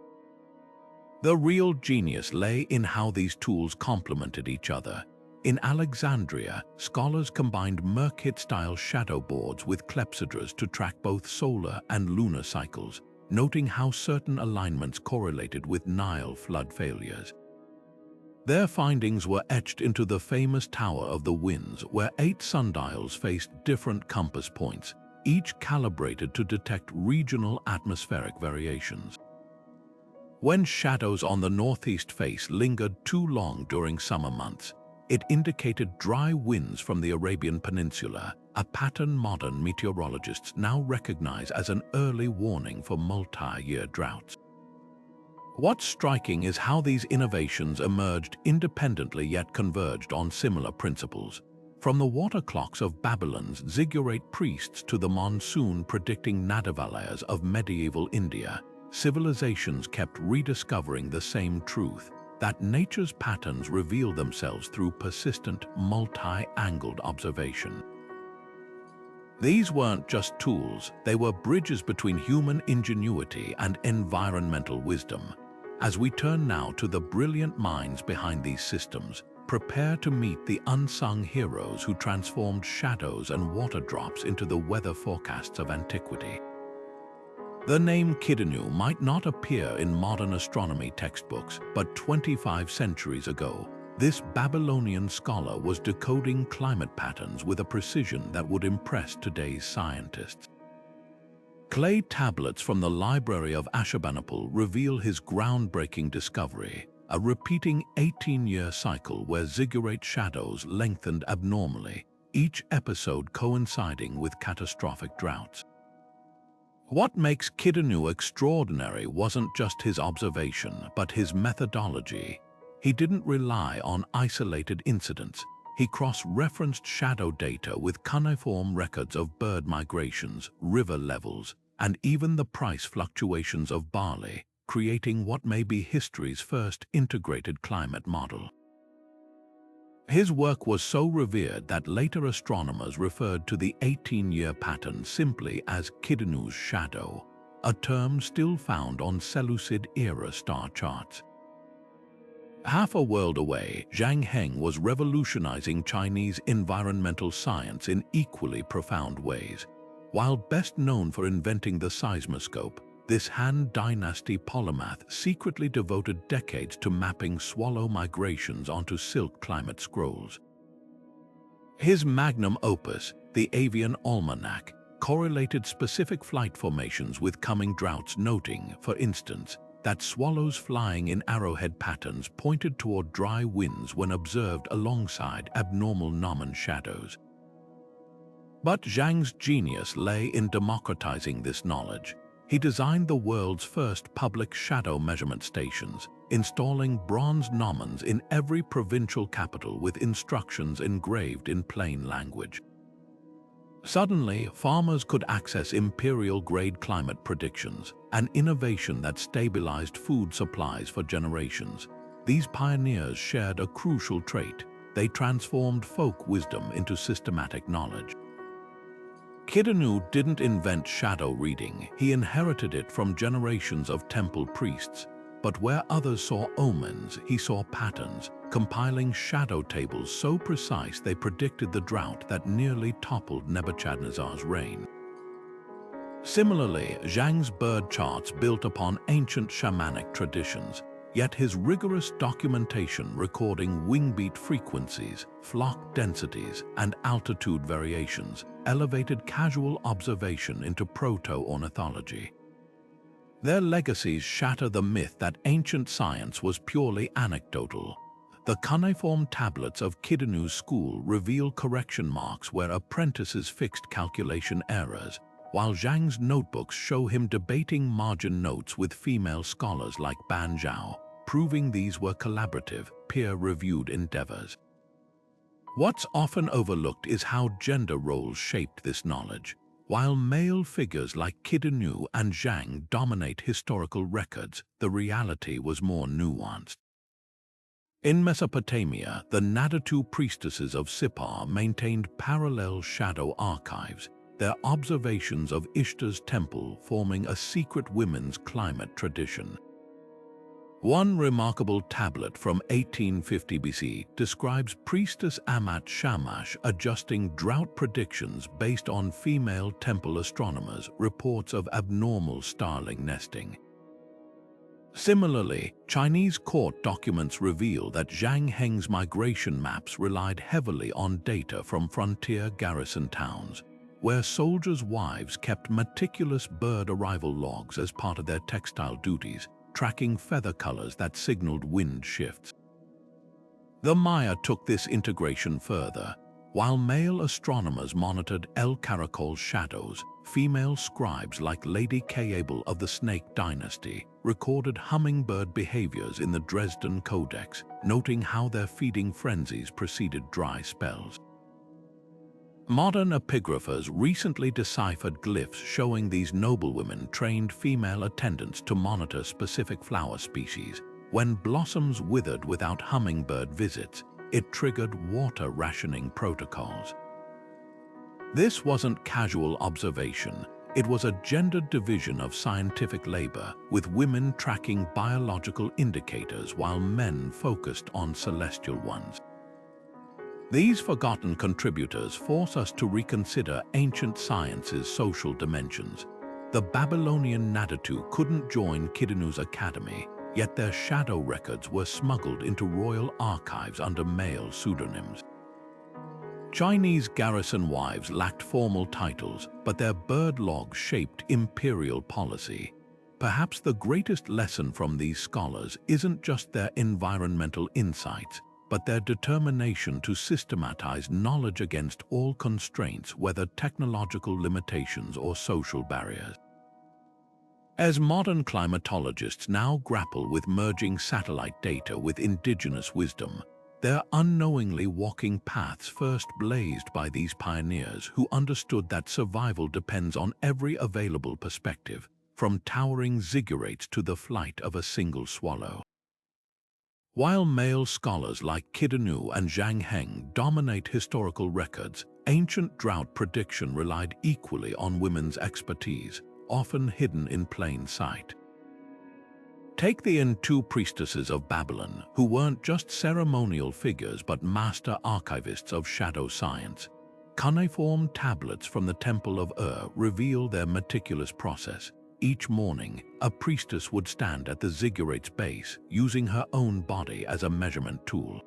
The real genius lay in how these tools complemented each other. In Alexandria, scholars combined Merkit-style shadow boards with clepsydras to track both solar and lunar cycles, noting how certain alignments correlated with Nile flood failures. Their findings were etched into the famous Tower of the Winds, where 8 sundials faced different compass points, each calibrated to detect regional atmospheric variations. When shadows on the northeast face lingered too long during summer months, it indicated dry winds from the Arabian Peninsula, a pattern modern meteorologists now recognize as an early warning for multi-year droughts. What's striking is how these innovations emerged independently yet converged on similar principles. From the water clocks of Babylon's Zigurate priests to the monsoon predicting nadavallayas of medieval India, civilizations kept rediscovering the same truth, that nature's patterns reveal themselves through persistent, multi-angled observation. These weren't just tools, they were bridges between human ingenuity and environmental wisdom. As we turn now to the brilliant minds behind these systems, prepare to meet the unsung heroes who transformed shadows and water drops into the weather forecasts of antiquity. The name Kidanu might not appear in modern astronomy textbooks, but 25 centuries ago, this Babylonian scholar was decoding climate patterns with a precision that would impress today's scientists. Clay tablets from the Library of Ashurbanipal reveal his groundbreaking discovery, a repeating 18-year cycle where zigurate shadows lengthened abnormally, each episode coinciding with catastrophic droughts. What makes Kidanu extraordinary wasn't just his observation, but his methodology. He didn't rely on isolated incidents. He cross-referenced shadow data with cuneiform records of bird migrations, river levels, and even the price fluctuations of barley, creating what may be history's first integrated climate model. His work was so revered that later astronomers referred to the 18-year pattern simply as Kidanu's shadow, a term still found on Seleucid-era star charts. Half a world away, Zhang Heng was revolutionizing Chinese environmental science in equally profound ways. While best known for inventing the seismoscope, this Han Dynasty polymath secretly devoted decades to mapping swallow migrations onto silk climate scrolls. His magnum opus, the Avian Almanac, correlated specific flight formations with coming droughts, noting, for instance, that swallows flying in arrowhead patterns pointed toward dry winds when observed alongside abnormal Nomen shadows. But Zhang's genius lay in democratizing this knowledge. He designed the world's first public shadow measurement stations, installing bronze nomens in every provincial capital with instructions engraved in plain language. Suddenly, farmers could access imperial-grade climate predictions, an innovation that stabilized food supplies for generations. These pioneers shared a crucial trait. They transformed folk wisdom into systematic knowledge. Kidanu didn't invent shadow reading, he inherited it from generations of temple priests. But where others saw omens, he saw patterns, compiling shadow tables so precise they predicted the drought that nearly toppled Nebuchadnezzar's reign. Similarly, Zhang's bird charts built upon ancient shamanic traditions, yet his rigorous documentation recording wingbeat frequencies, flock densities, and altitude variations elevated casual observation into proto-ornithology. Their legacies shatter the myth that ancient science was purely anecdotal. The cuneiform tablets of Kidinu's school reveal correction marks where apprentices fixed calculation errors, while Zhang's notebooks show him debating margin notes with female scholars like Ban Zhao, proving these were collaborative, peer-reviewed endeavors. What's often overlooked is how gender roles shaped this knowledge. While male figures like Kidinu and Zhang dominate historical records, the reality was more nuanced. In Mesopotamia, the Nadatu priestesses of Sippar maintained parallel shadow archives, their observations of Ishtar's temple forming a secret women's climate tradition. One remarkable tablet from 1850 BC describes priestess Amat Shamash adjusting drought predictions based on female temple astronomers' reports of abnormal starling nesting. Similarly, Chinese court documents reveal that Zhang Heng's migration maps relied heavily on data from frontier garrison towns, where soldiers' wives kept meticulous bird arrival logs as part of their textile duties, tracking feather colors that signaled wind shifts. The Maya took this integration further. While male astronomers monitored El Caracol's shadows, female scribes like Lady Kaable of the Snake Dynasty recorded hummingbird behaviors in the Dresden Codex, noting how their feeding frenzies preceded dry spells. Modern epigraphers recently deciphered glyphs showing these noblewomen trained female attendants to monitor specific flower species. When blossoms withered without hummingbird visits, it triggered water rationing protocols. This wasn't casual observation. It was a gendered division of scientific labor, with women tracking biological indicators while men focused on celestial ones. These forgotten contributors force us to reconsider ancient science's social dimensions. The Babylonian Nadatu couldn't join Kidinu's academy, yet their shadow records were smuggled into royal archives under male pseudonyms. Chinese garrison wives lacked formal titles, but their bird logs shaped imperial policy. Perhaps the greatest lesson from these scholars isn't just their environmental insights, but their determination to systematize knowledge against all constraints, whether technological limitations or social barriers. As modern climatologists now grapple with merging satellite data with indigenous wisdom, they're unknowingly walking paths first blazed by these pioneers who understood that survival depends on every available perspective, from towering Zigurates to the flight of a single swallow. While male scholars like Kidinu and Zhang Heng dominate historical records, ancient drought prediction relied equally on women's expertise, often hidden in plain sight. Take the Intu priestesses of Babylon, who weren't just ceremonial figures but master archivists of shadow science. Cuneiform tablets from the Temple of reveal their meticulous process. Each morning, a priestess would stand at the Zigurate's base, using her own body as a measurement tool.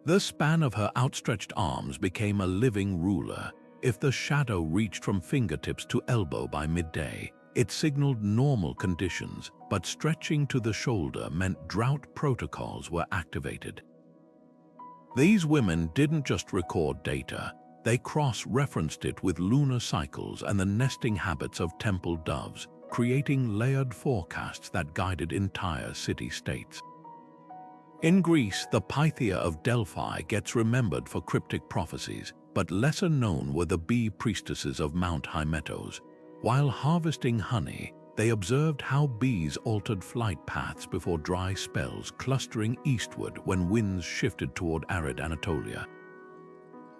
The span of her outstretched arms became a living ruler. If the shadow reached from fingertips to elbow by midday, it signaled normal conditions, but stretching to the shoulder meant drought protocols were activated. These women didn't just record data, they cross-referenced it with lunar cycles and the nesting habits of temple doves, creating layered forecasts that guided entire city-states. In Greece, the Pythia of Delphi gets remembered for cryptic prophecies, but lesser known were the bee priestesses of Mount Hymettus. While harvesting honey, they observed how bees altered flight paths before dry spells, clustering eastward when winds shifted toward arid Anatolia.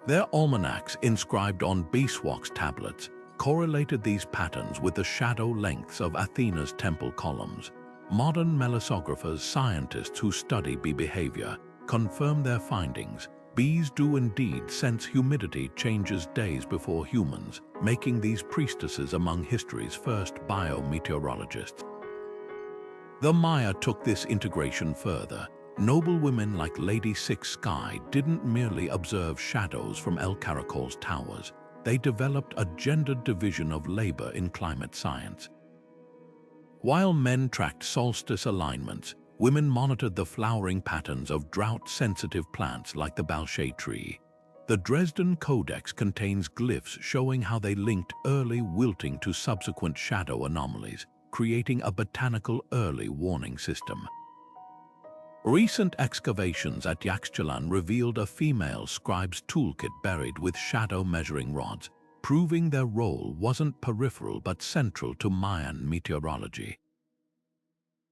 Their almanacs, inscribed on beeswax tablets, correlated these patterns with the shadow lengths of Athena's temple columns. Modern melisographers, scientists who study bee behavior, confirm their findings. Bees do indeed sense humidity changes days before humans, making these priestesses among history's first biometeorologists. The Maya took this integration further. Noblewomen like Lady Six Sky didn't merely observe shadows from El Caracol's towers. They developed a gendered division of labor in climate science. While men tracked solstice alignments, women monitored the flowering patterns of drought-sensitive plants like the balchet tree. The Dresden Codex contains glyphs showing how they linked early wilting to subsequent shadow anomalies, creating a botanical early warning system. Recent excavations at Yaxchilan revealed a female scribe's toolkit buried with shadow measuring rods, proving their role wasn't peripheral but central to Mayan meteorology.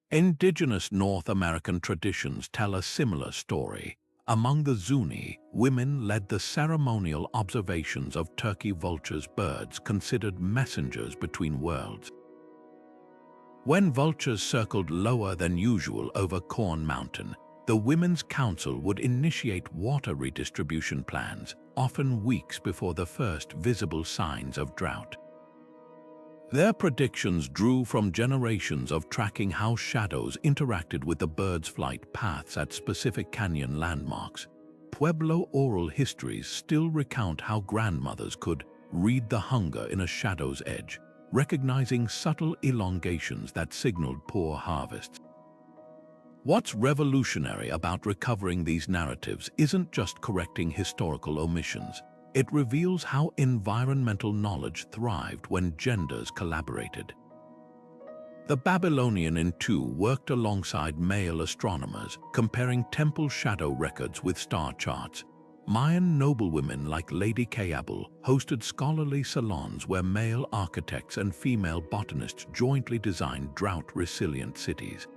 Indigenous North American traditions tell a similar story. Among the Zuni, women led the ceremonial observations of turkey vultures, birds considered messengers between worlds. When vultures circled lower than usual over Corn Mountain, the Women's Council would initiate water redistribution plans, often weeks before the first visible signs of drought. Their predictions drew from generations of tracking how shadows interacted with the birds' flight paths at specific canyon landmarks. Pueblo oral histories still recount how grandmothers could read the hunger in a shadow's edge, recognizing subtle elongations that signaled poor harvests. What's revolutionary about recovering these narratives isn't just correcting historical omissions. It reveals how environmental knowledge thrived when genders collaborated. The Babylonian Intu worked alongside male astronomers, comparing temple shadow records with star charts. Mayan noblewomen like Lady Kayabul hosted scholarly salons where male architects and female botanists jointly designed drought-resilient cities.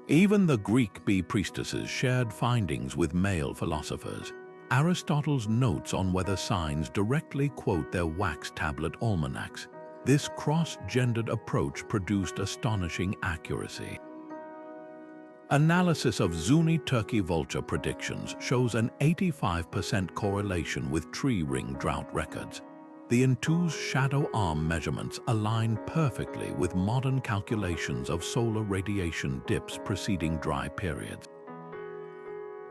Even the Greek bee priestesses shared findings with male philosophers. Aristotle's notes on weather signs directly quote their wax tablet almanacs. This cross-gendered approach produced astonishing accuracy. Analysis of Zuni turkey vulture predictions shows an 85% correlation with tree ring drought records. The Intu's shadow arm measurements align perfectly with modern calculations of solar radiation dips preceding dry periods.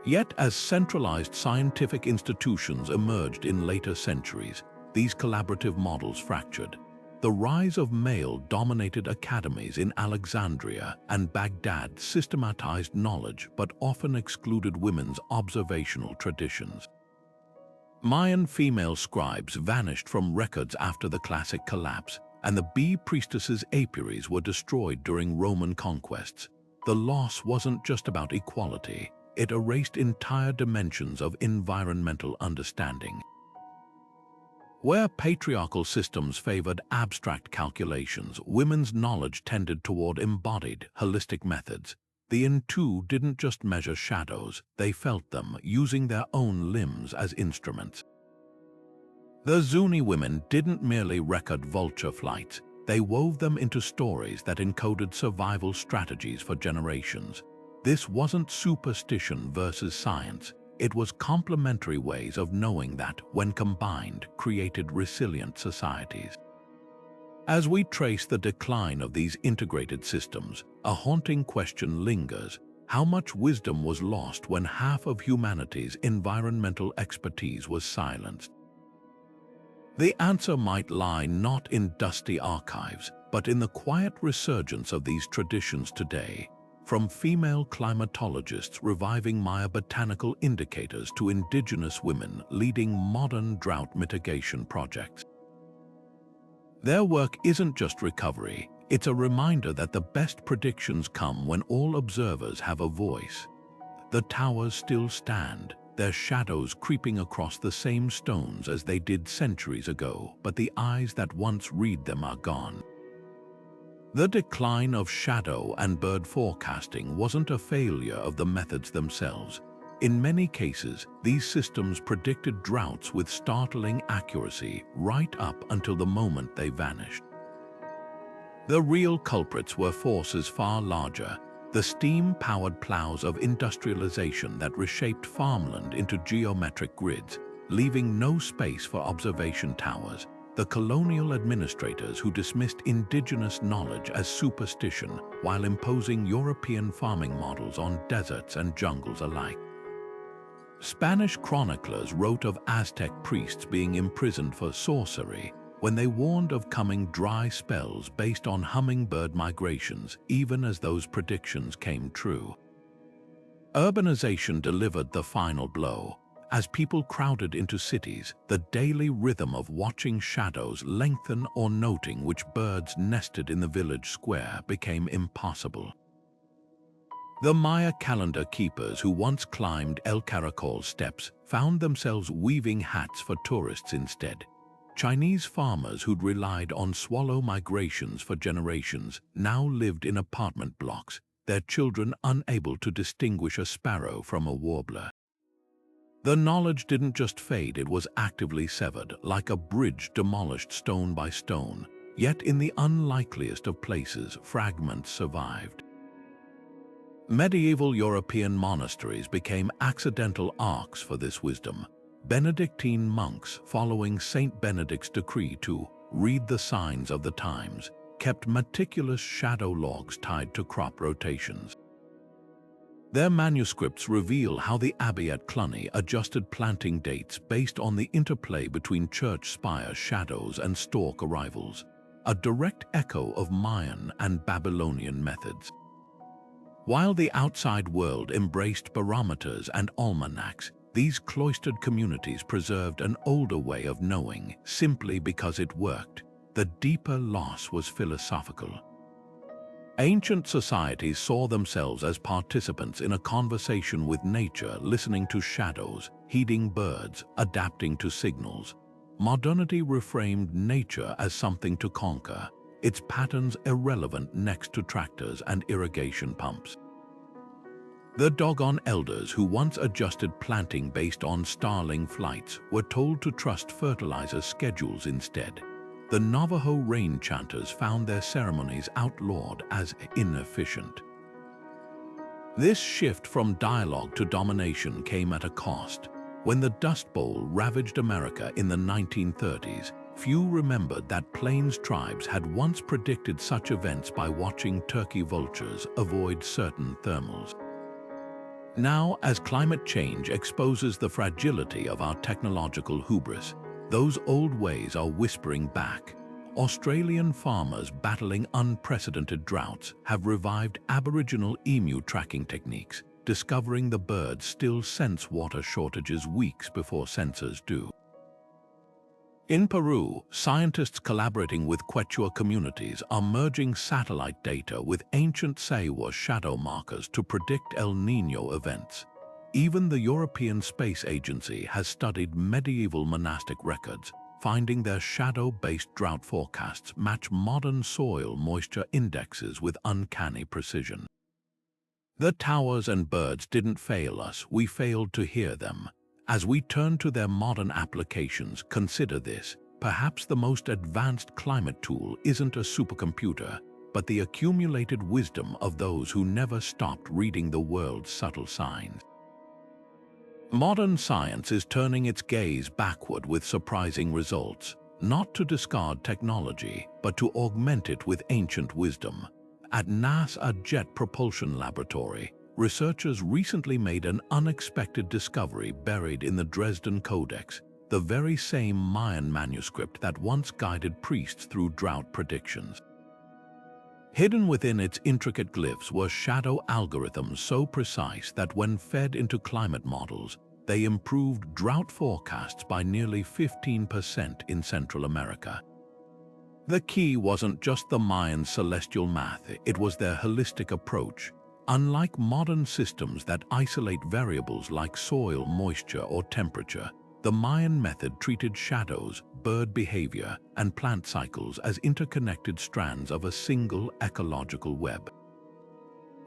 Yet, as centralized scientific institutions emerged in later centuries, these collaborative models fractured. The rise of male-dominated academies in Alexandria and Baghdad systematized knowledge but often excluded women's observational traditions. Mayan female scribes vanished from records after the classic collapse, and the bee priestesses' apiaries were destroyed during Roman conquests. The loss wasn't just about equality. It erased entire dimensions of environmental understanding. Where patriarchal systems favored abstract calculations, women's knowledge tended toward embodied, holistic methods. The Intu didn't just measure shadows, they felt them, using their own limbs as instruments. The Zuni women didn't merely record vulture flights, they wove them into stories that encoded survival strategies for generations. This wasn't superstition versus science. It was complementary ways of knowing that, when combined, created resilient societies. As we trace the decline of these integrated systems, a haunting question lingers: how much wisdom was lost when half of humanity's environmental expertise was silenced? The answer might lie not in dusty archives, but in the quiet resurgence of these traditions today. From female climatologists reviving Maya botanical indicators to indigenous women leading modern drought mitigation projects. Their work isn't just recovery, it's a reminder that the best predictions come when all observers have a voice. The towers still stand, their shadows creeping across the same stones as they did centuries ago, but the eyes that once read them are gone. The decline of shadow and bird forecasting wasn't a failure of the methods themselves. In many cases, these systems predicted droughts with startling accuracy right up until the moment they vanished. The real culprits were forces far larger: the steam-powered plows of industrialization that reshaped farmland into geometric grids, leaving no space for observation towers; the colonial administrators who dismissed indigenous knowledge as superstition while imposing European farming models on deserts and jungles alike. Spanish chroniclers wrote of Aztec priests being imprisoned for sorcery, when they warned of coming dry spells based on hummingbird migrations, even as those predictions came true. Urbanization delivered the final blow. As people crowded into cities, the daily rhythm of watching shadows lengthen or noting which birds nested in the village square became impossible. The Maya calendar keepers who once climbed El Caracol steps found themselves weaving hats for tourists instead. Chinese farmers who'd relied on swallow migrations for generations now lived in apartment blocks, their children unable to distinguish a sparrow from a warbler. The knowledge didn't just fade, it was actively severed, like a bridge demolished stone by stone. Yet in the unlikeliest of places, fragments survived. Medieval European monasteries became accidental arks for this wisdom. Benedictine monks, following Saint Benedict's decree to read the signs of the times, kept meticulous shadow logs tied to crop rotations. Their manuscripts reveal how the abbey at Cluny adjusted planting dates based on the interplay between church spire shadows and stork arrivals, a direct echo of Mayan and Babylonian methods. While the outside world embraced barometers and almanacs, these cloistered communities preserved an older way of knowing simply because it worked. The deeper loss was philosophical. Ancient societies saw themselves as participants in a conversation with nature, listening to shadows, heeding birds, adapting to signals. Modernity reframed nature as something to conquer, its patterns irrelevant next to tractors and irrigation pumps. The Dogon elders who once adjusted planting based on starling flights were told to trust fertilizer schedules instead. The Navajo rain chanters found their ceremonies outlawed as inefficient. This shift from dialogue to domination came at a cost. When the Dust Bowl ravaged America in the 1930s, few remembered that Plains tribes had once predicted such events by watching turkey vultures avoid certain thermals. Now, as climate change exposes the fragility of our technological hubris, those old ways are whispering back. Australian farmers battling unprecedented droughts have revived Aboriginal emu tracking techniques, discovering the birds still sense water shortages weeks before sensors do. In Peru, scientists collaborating with Quechua communities are merging satellite data with ancient Saywa shadow markers to predict El Niño events. Even the European Space Agency has studied medieval monastic records, finding their shadow-based drought forecasts match modern soil moisture indexes with uncanny precision. The towers and birds didn't fail us, we failed to hear them. As we turn to their modern applications, consider this. Perhaps the most advanced climate tool isn't a supercomputer, but the accumulated wisdom of those who never stopped reading the world's subtle signs. Modern science is turning its gaze backward with surprising results, not to discard technology, but to augment it with ancient wisdom. At NASA Jet Propulsion Laboratory, researchers recently made an unexpected discovery buried in the Dresden Codex, the very same Mayan manuscript that once guided priests through drought predictions. Hidden within its intricate glyphs were shadow algorithms so precise that when fed into climate models, they improved drought forecasts by nearly 15% in Central America. The key wasn't just the Mayan celestial math, it was their holistic approach. Unlike modern systems that isolate variables like soil moisture or temperature, the Mayan method treated shadows, bird behavior, and plant cycles as interconnected strands of a single ecological web.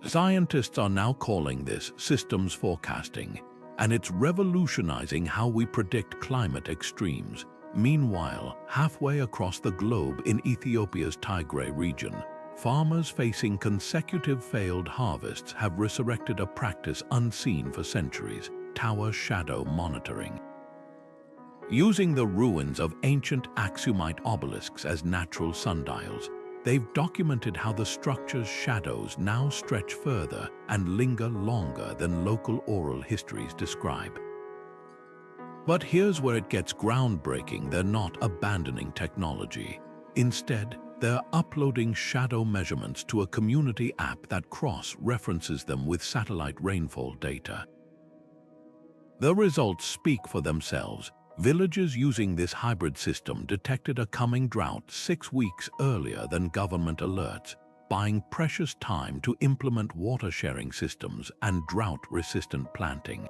Scientists are now calling this systems forecasting, and it's revolutionizing how we predict climate extremes. Meanwhile, halfway across the globe in Ethiopia's Tigray region, farmers facing consecutive failed harvests have resurrected a practice unseen for centuries: tower shadow monitoring. Using the ruins of ancient Aksumite obelisks as natural sundials, they've documented how the structure's shadows now stretch further and linger longer than local oral histories describe. But here's where it gets groundbreaking. They're not abandoning technology. Instead, they're uploading shadow measurements to a community app that cross-references them with satellite rainfall data. The results speak for themselves. Villages using this hybrid system detected a coming drought 6 weeks earlier than government alerts, buying precious time to implement water-sharing systems and drought-resistant planting.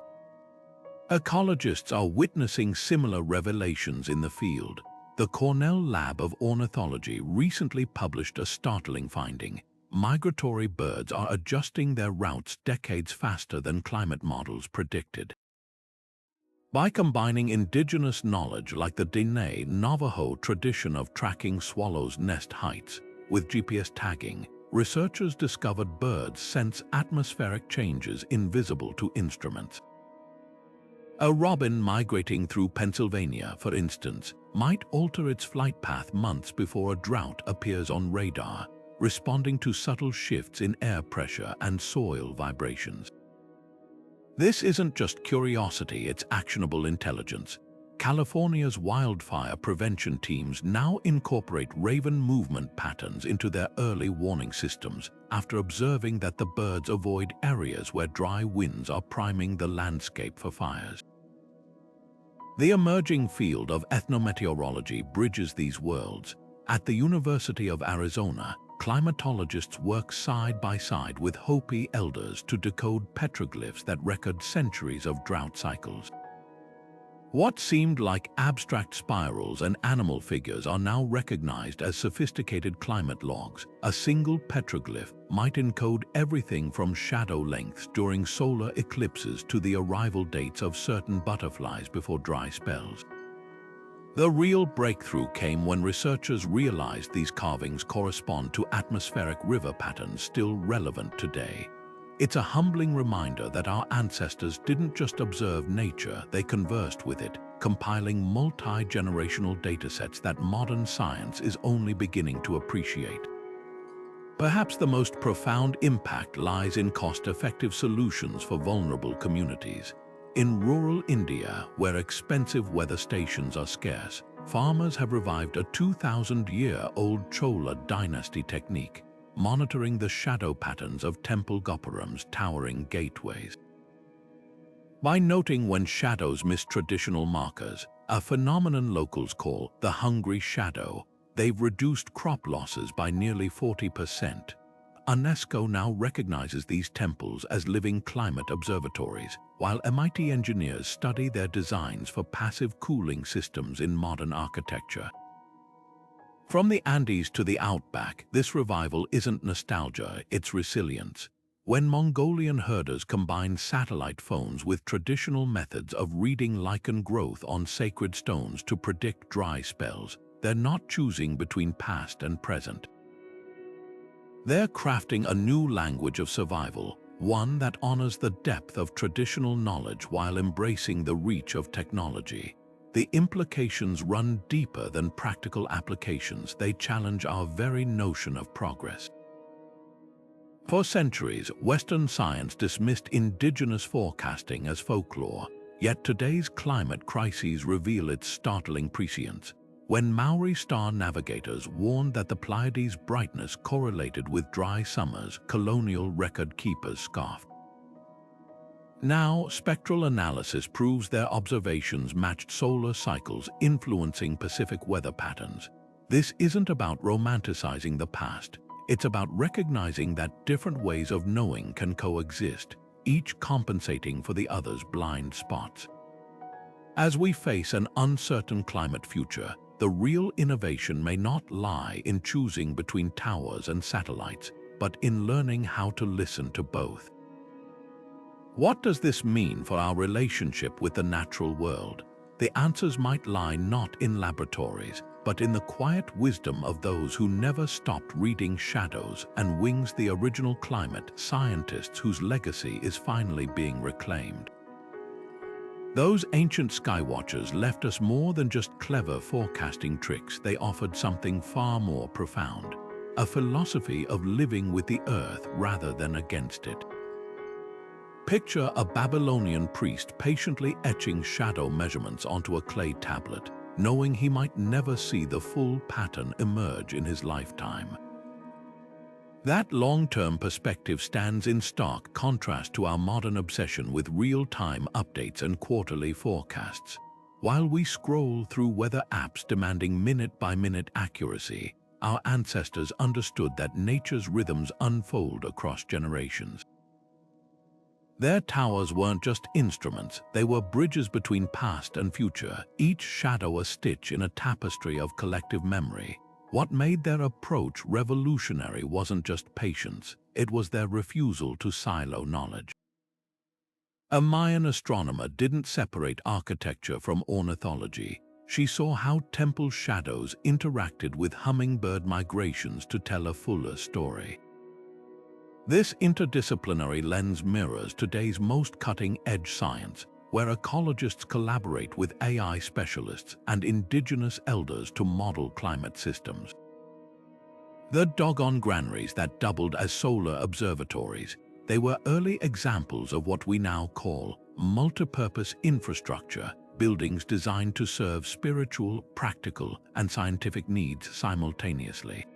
Ecologists are witnessing similar revelations in the field. The Cornell Lab of Ornithology recently published a startling finding. Migratory birds are adjusting their routes decades faster than climate models predicted. By combining indigenous knowledge like the Diné Navajo tradition of tracking swallows' nest heights with GPS tagging, researchers discovered birds sense atmospheric changes invisible to instruments. A robin migrating through Pennsylvania, for instance, might alter its flight path months before a drought appears on radar, responding to subtle shifts in air pressure and soil vibrations. This isn't just curiosity, it's actionable intelligence. California's wildfire prevention teams now incorporate raven movement patterns into their early warning systems after observing that the birds avoid areas where dry winds are priming the landscape for fires. The emerging field of ethnometeorology bridges these worlds. At the University of Arizona, climatologists work side by side with Hopi elders to decode petroglyphs that record centuries of drought cycles. What seemed like abstract spirals and animal figures are now recognized as sophisticated climate logs. A single petroglyph might encode everything from shadow lengths during solar eclipses to the arrival dates of certain butterflies before dry spells. The real breakthrough came when researchers realized these carvings correspond to atmospheric river patterns still relevant today. It's a humbling reminder that our ancestors didn't just observe nature, they conversed with it, compiling multi-generational datasets that modern science is only beginning to appreciate. Perhaps the most profound impact lies in cost-effective solutions for vulnerable communities. In rural India, where expensive weather stations are scarce, farmers have revived a 2,000-year-old Chola dynasty technique, monitoring the shadow patterns of temple gopurams towering gateways. By noting when shadows miss traditional markers, a phenomenon locals call the hungry shadow, they've reduced crop losses by nearly 40%. UNESCO now recognizes these temples as living climate observatories, while MIT engineers study their designs for passive cooling systems in modern architecture. From the Andes to the outback, this revival isn't nostalgia, it's resilience. When Mongolian herders combine satellite phones with traditional methods of reading lichen growth on sacred stones to predict dry spells, they're not choosing between past and present. They're crafting a new language of survival, one that honors the depth of traditional knowledge while embracing the reach of technology. The implications run deeper than practical applications. They challenge our very notion of progress. For centuries, Western science dismissed indigenous forecasting as folklore, yet today's climate crises reveal its startling prescience. When Maori star navigators warned that the Pleiades' brightness correlated with dry summers, colonial record keepers scoffed. Now, spectral analysis proves their observations matched solar cycles influencing Pacific weather patterns. This isn't about romanticizing the past. It's about recognizing that different ways of knowing can coexist, each compensating for the other's blind spots. As we face an uncertain climate future, the real innovation may not lie in choosing between towers and satellites, but in learning how to listen to both. What does this mean for our relationship with the natural world? The answers might lie not in laboratories, but in the quiet wisdom of those who never stopped reading shadows and wings, the original climate scientists whose legacy is finally being reclaimed. Those ancient skywatchers left us more than just clever forecasting tricks. They offered something far more profound, a philosophy of living with the earth rather than against it. Picture a Babylonian priest patiently etching shadow measurements onto a clay tablet, knowing he might never see the full pattern emerge in his lifetime. That long-term perspective stands in stark contrast to our modern obsession with real-time updates and quarterly forecasts. While we scroll through weather apps demanding minute-by-minute accuracy, our ancestors understood that nature's rhythms unfold across generations. Their towers weren't just instruments, they were bridges between past and future, each shadow a stitch in a tapestry of collective memory. What made their approach revolutionary wasn't just patience, it was their refusal to silo knowledge. A Mayan astronomer didn't separate architecture from ornithology. She saw how temple shadows interacted with hummingbird migrations to tell a fuller story. This interdisciplinary lens mirrors today's most cutting-edge science, where ecologists collaborate with AI specialists and indigenous elders to model climate systems. The Dogon granaries that doubled as solar observatories, they were early examples of what we now call multipurpose infrastructure, buildings designed to serve spiritual, practical, and scientific needs simultaneously.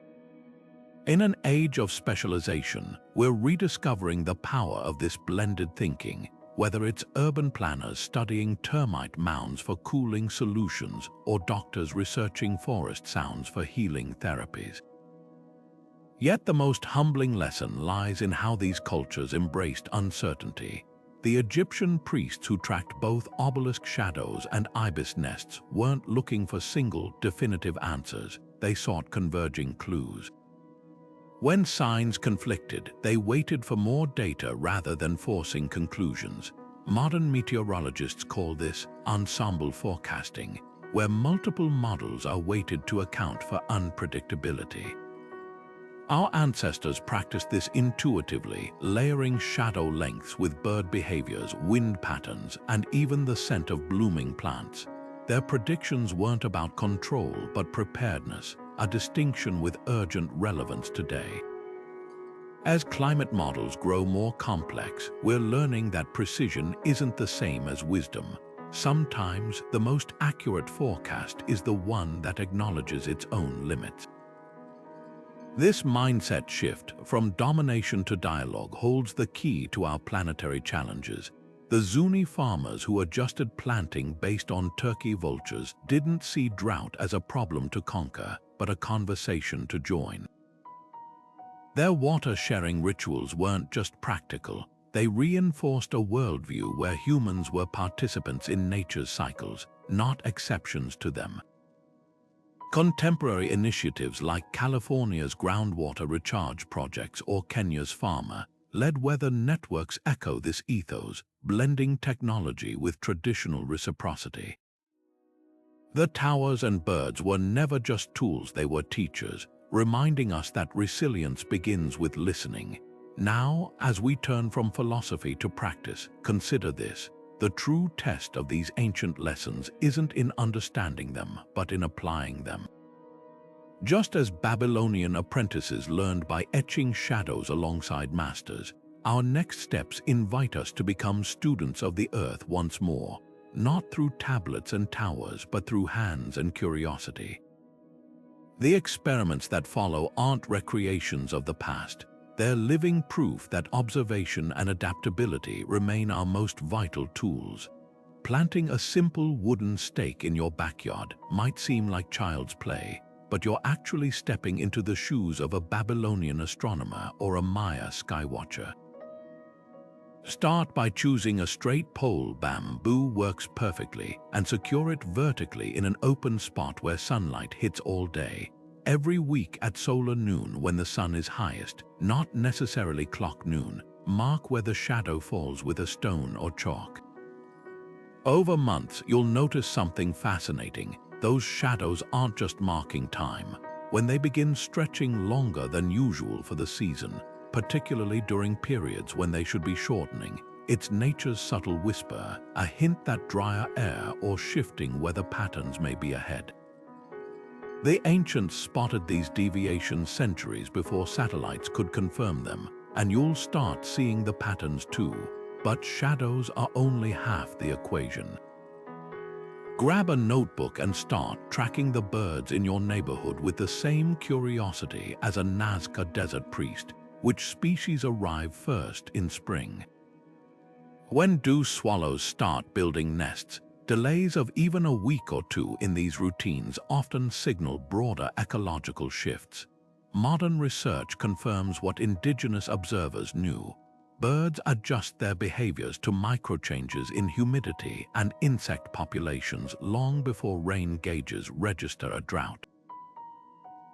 In an age of specialization, we're rediscovering the power of this blended thinking, whether it's urban planners studying termite mounds for cooling solutions or doctors researching forest sounds for healing therapies. Yet the most humbling lesson lies in how these cultures embraced uncertainty. The Egyptian priests who tracked both obelisk shadows and ibis nests weren't looking for single, definitive answers, they sought converging clues. When signs conflicted, they waited for more data rather than forcing conclusions. Modern meteorologists call this ensemble forecasting, where multiple models are weighted to account for unpredictability. Our ancestors practiced this intuitively, layering shadow lengths with bird behaviors, wind patterns, and even the scent of blooming plants. Their predictions weren't about control but preparedness, a distinction with urgent relevance today. As climate models grow more complex, we're learning that precision isn't the same as wisdom. Sometimes the most accurate forecast is the one that acknowledges its own limits. This mindset shift from domination to dialogue holds the key to our planetary challenges. The Zuni farmers who adjusted planting based on turkey vultures didn't see drought as a problem to conquer, but a conversation to join. Their water-sharing rituals weren't just practical, they reinforced a worldview where humans were participants in nature's cycles, not exceptions to them. Contemporary initiatives like California's groundwater recharge projects or Kenya's farmer-led weather networks echo this ethos, blending technology with traditional reciprocity. The towers and birds were never just tools, they were teachers, reminding us that resilience begins with listening. Now, as we turn from philosophy to practice, consider this. The true test of these ancient lessons isn't in understanding them, but in applying them. Just as Babylonian apprentices learned by etching shadows alongside masters, our next steps invite us to become students of the earth once more, not through tablets and towers, but through hands and curiosity. The experiments that follow aren't recreations of the past. They're living proof that observation and adaptability remain our most vital tools. Planting a simple wooden stake in your backyard might seem like child's play, but you're actually stepping into the shoes of a Babylonian astronomer or a Maya skywatcher. Start by choosing a straight pole. Bamboo works perfectly, and secure it vertically in an open spot where sunlight hits all day. Every week at solar noon when the sun is highest, not necessarily clock noon, mark where the shadow falls with a stone or chalk. Over months, you'll notice something fascinating. Those shadows aren't just marking time. When they begin stretching longer than usual for the season, particularly during periods when they should be shortening, it's nature's subtle whisper, a hint that drier air or shifting weather patterns may be ahead. The ancients spotted these deviations centuries before satellites could confirm them, and you'll start seeing the patterns too. but shadows are only half the equation. Grab a notebook and start tracking the birds in your neighborhood with the same curiosity as a Nazca desert priest. Which species arrive first in spring? When do swallows start building nests? Delays of even a week or two in these routines often signal broader ecological shifts. Modern research confirms what indigenous observers knew. Birds adjust their behaviors to microchanges in humidity and insect populations long before rain gauges register a drought.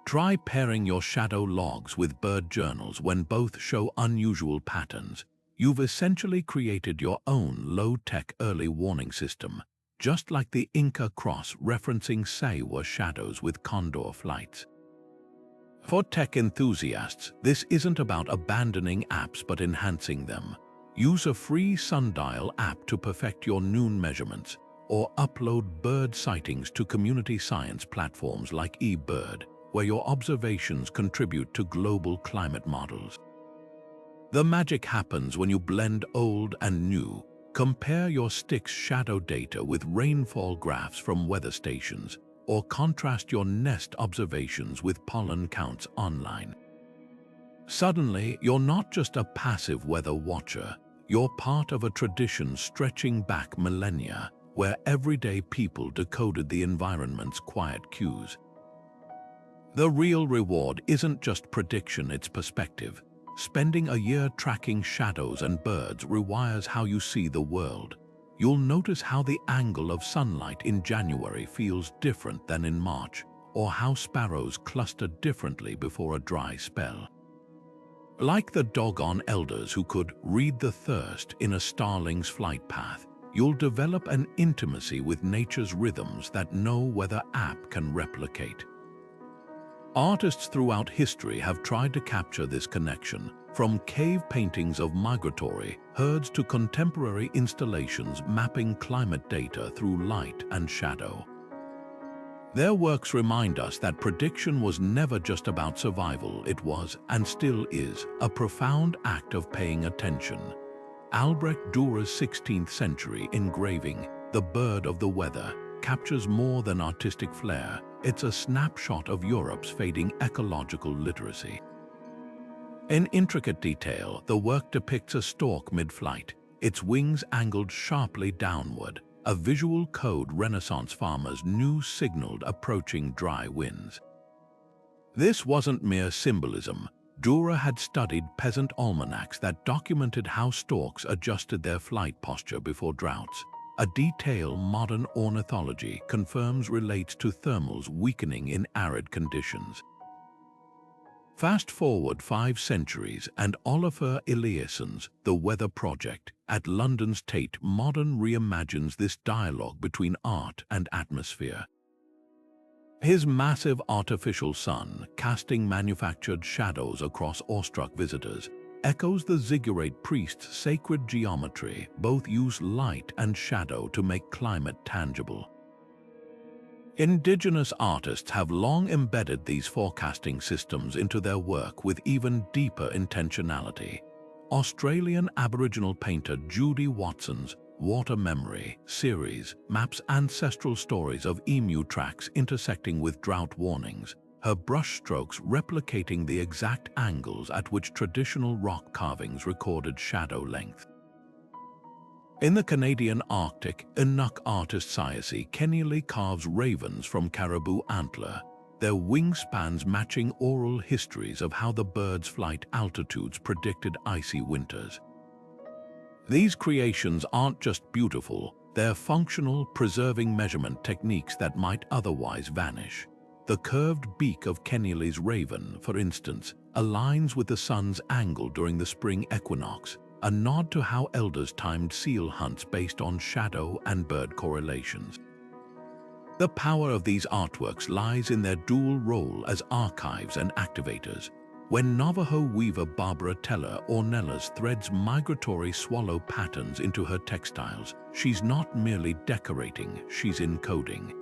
Try pairing your shadow logs with bird journals when both show unusual patterns. You've essentially created your own low-tech early warning system, just like the Inca cross referencing Saywa shadows with condor flights. For tech enthusiasts, this isn't about abandoning apps but enhancing them. Use a free Sundial app to perfect your noon measurements, or upload bird sightings to community science platforms like eBird, where your observations contribute to global climate models. The magic happens when you blend old and new. Compare your stick's shadow data with rainfall graphs from weather stations, or contrast your nest observations with pollen counts online. Suddenly, you're not just a passive weather watcher, you're part of a tradition stretching back millennia, where everyday people decoded the environment's quiet cues. The real reward isn't just prediction, it's perspective. Spending a year tracking shadows and birds rewires how you see the world. You'll notice how the angle of sunlight in January feels different than in March, or how sparrows cluster differently before a dry spell. Like the Dogon elders who could read the thirst in a starling's flight path, you'll develop an intimacy with nature's rhythms that no weather app can replicate. Artists throughout history have tried to capture this connection, from cave paintings of migratory herds to contemporary installations mapping climate data through light and shadow. Their works remind us that prediction was never just about survival, it was, and still is, a profound act of paying attention. Albrecht Dürer's 16th century engraving, The Bird of the Weather, captures more than artistic flair. It's a snapshot of Europe's fading ecological literacy. In intricate detail, the work depicts a stork mid-flight, its wings angled sharply downward, a visual code Renaissance farmers knew signaled approaching dry winds. This wasn't mere symbolism. Dürer had studied peasant almanacs that documented how storks adjusted their flight posture before droughts. A detail modern ornithology confirms relates to thermals weakening in arid conditions. Fast forward 5 centuries and Olafur Eliasson's The Weather Project at London's Tate Modern reimagines this dialogue between art and atmosphere. His massive artificial sun, casting manufactured shadows across awestruck visitors, echoes the Zigurate priest's sacred geometry. Both use light and shadow to make climate tangible. Indigenous artists have long embedded these forecasting systems into their work with even deeper intentionality. Australian Aboriginal painter Judy Watson's Water Memory series maps ancestral stories of emu tracks intersecting with drought warnings, her brushstrokes replicating the exact angles at which traditional rock carvings recorded shadow length. In the Canadian Arctic, Inuk artist Sayasi Keneally carves ravens from caribou antler, their wingspans matching oral histories of how the bird's flight altitudes predicted icy winters. These creations aren't just beautiful, they're functional, preserving measurement techniques that might otherwise vanish. The curved beak of Keneally's raven, for instance, aligns with the sun's angle during the spring equinox, a nod to how elders timed seal hunts based on shadow and bird correlations. The power of these artworks lies in their dual role as archives and activators. When Navajo weaver Barbara Teller Ornelas threads migratory swallow patterns into her textiles, she's not merely decorating, she's encoding.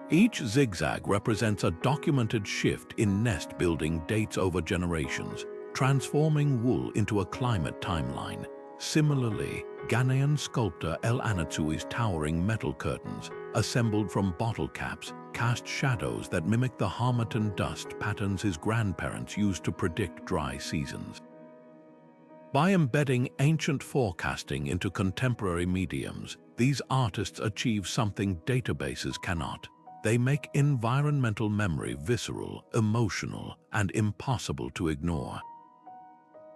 Each zigzag represents a documented shift in nest building dates over generations, transforming wool into a climate timeline. Similarly, Ghanaian sculptor El Anatsui's towering metal curtains, assembled from bottle caps, cast shadows that mimic the harmattan dust patterns his grandparents used to predict dry seasons. By embedding ancient forecasting into contemporary mediums, these artists achieve something databases cannot. They make environmental memory visceral, emotional, and impossible to ignore.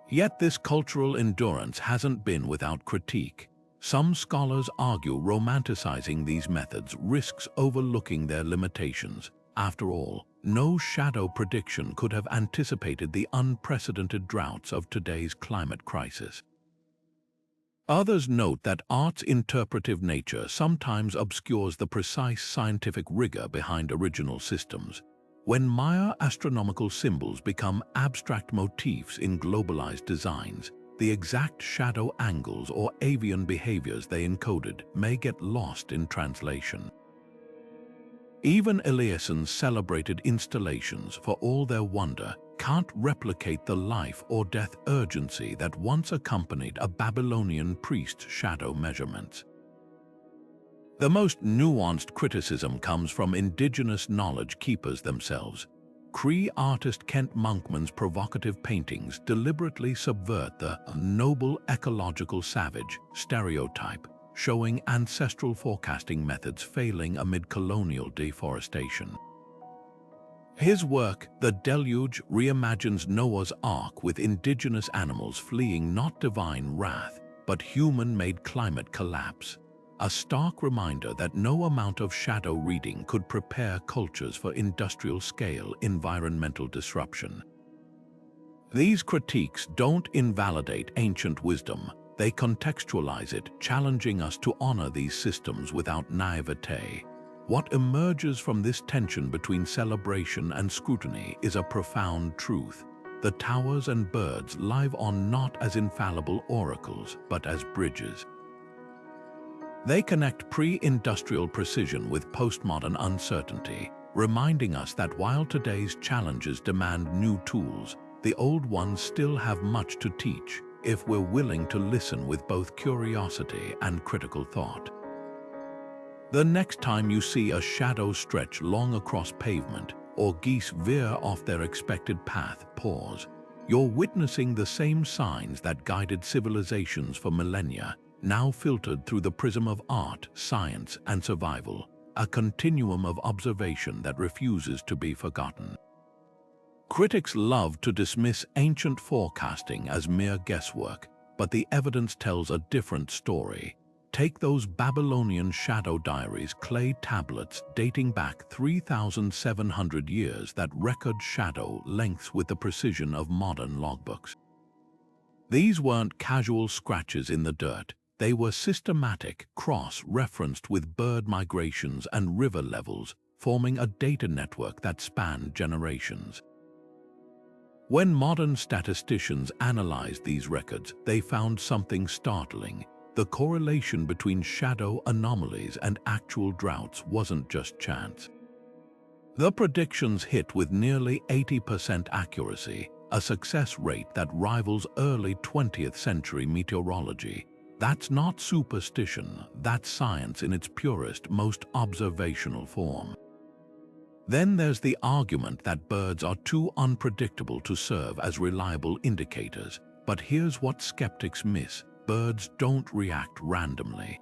Yet this cultural endurance hasn't been without critique. Some scholars argue romanticizing these methods risks overlooking their limitations. After all, no shadow prediction could have anticipated the unprecedented droughts of today's climate crisis. Others note that art's interpretive nature sometimes obscures the precise scientific rigor behind original systems. When Maya astronomical symbols become abstract motifs in globalized designs, the exact shadow angles or avian behaviors they encoded may get lost in translation. Even Eliasson's celebrated installations, for all their wonder, can't replicate the life or death urgency that once accompanied a Babylonian priest's shadow measurements. The most nuanced criticism comes from indigenous knowledge keepers themselves. Cree artist Kent Monkman's provocative paintings deliberately subvert the noble ecological savage stereotype, showing ancestral forecasting methods failing amid colonial deforestation. His work, The Deluge, reimagines Noah's Ark with indigenous animals fleeing not divine wrath, but human-made climate collapse. A stark reminder that no amount of shadow reading could prepare cultures for industrial-scale environmental disruption. These critiques don't invalidate ancient wisdom, they contextualize it, challenging us to honor these systems without naivete. What emerges from this tension between celebration and scrutiny is a profound truth. The towers and birds live on not as infallible oracles, but as bridges. They connect pre-industrial precision with postmodern uncertainty, reminding us that while today's challenges demand new tools, the old ones still have much to teach if we're willing to listen with both curiosity and critical thought. The next time you see a shadow stretch long across pavement or geese veer off their expected path, pause. You're witnessing the same signs that guided civilizations for millennia, now filtered through the prism of art, science, and survival, a continuum of observation that refuses to be forgotten. Critics love to dismiss ancient forecasting as mere guesswork, but the evidence tells a different story. Take those Babylonian shadow diaries, clay tablets dating back 3,700 years that record shadow lengths with the precision of modern logbooks. These weren't casual scratches in the dirt. They were systematic, cross-referenced with bird migrations and river levels, forming a data network that spanned generations. When modern statisticians analyzed these records, they found something startling. The correlation between shadow anomalies and actual droughts wasn't just chance. The predictions hit with nearly 80% accuracy, a success rate that rivals early 20th century meteorology. That's not superstition, that's science in its purest, most observational form. Then there's the argument that birds are too unpredictable to serve as reliable indicators. But here's what skeptics miss: birds don't react randomly.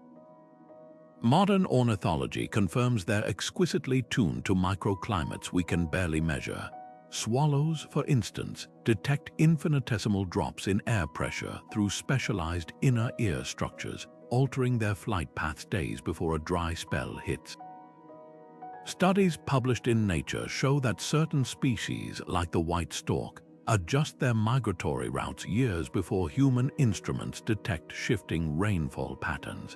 Modern ornithology confirms they're exquisitely tuned to microclimates we can barely measure. Swallows, for instance, detect infinitesimal drops in air pressure through specialized inner ear structures, altering their flight paths days before a dry spell hits. Studies published in Nature show that certain species, like the white stork, adjust their migratory routes years before human instruments detect shifting rainfall patterns.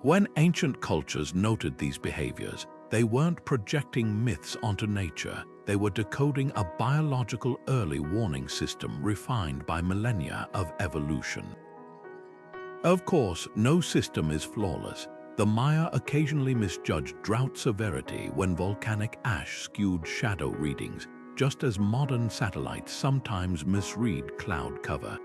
When ancient cultures noted these behaviors, they weren't projecting myths onto nature. They were decoding a biological early warning system refined by millennia of evolution. Of course, no system is flawless. The Maya occasionally misjudged drought severity when volcanic ash skewed shadow readings, just as modern satellites sometimes misread cloud cover.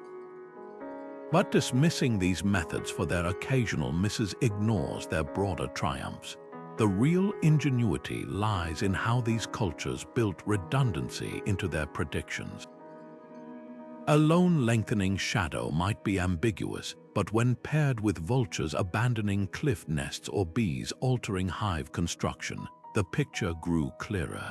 But dismissing these methods for their occasional misses ignores their broader triumphs. The real ingenuity lies in how these cultures built redundancy into their predictions. A lone lengthening shadow might be ambiguous, but when paired with vultures abandoning cliff nests or bees altering hive construction, the picture grew clearer.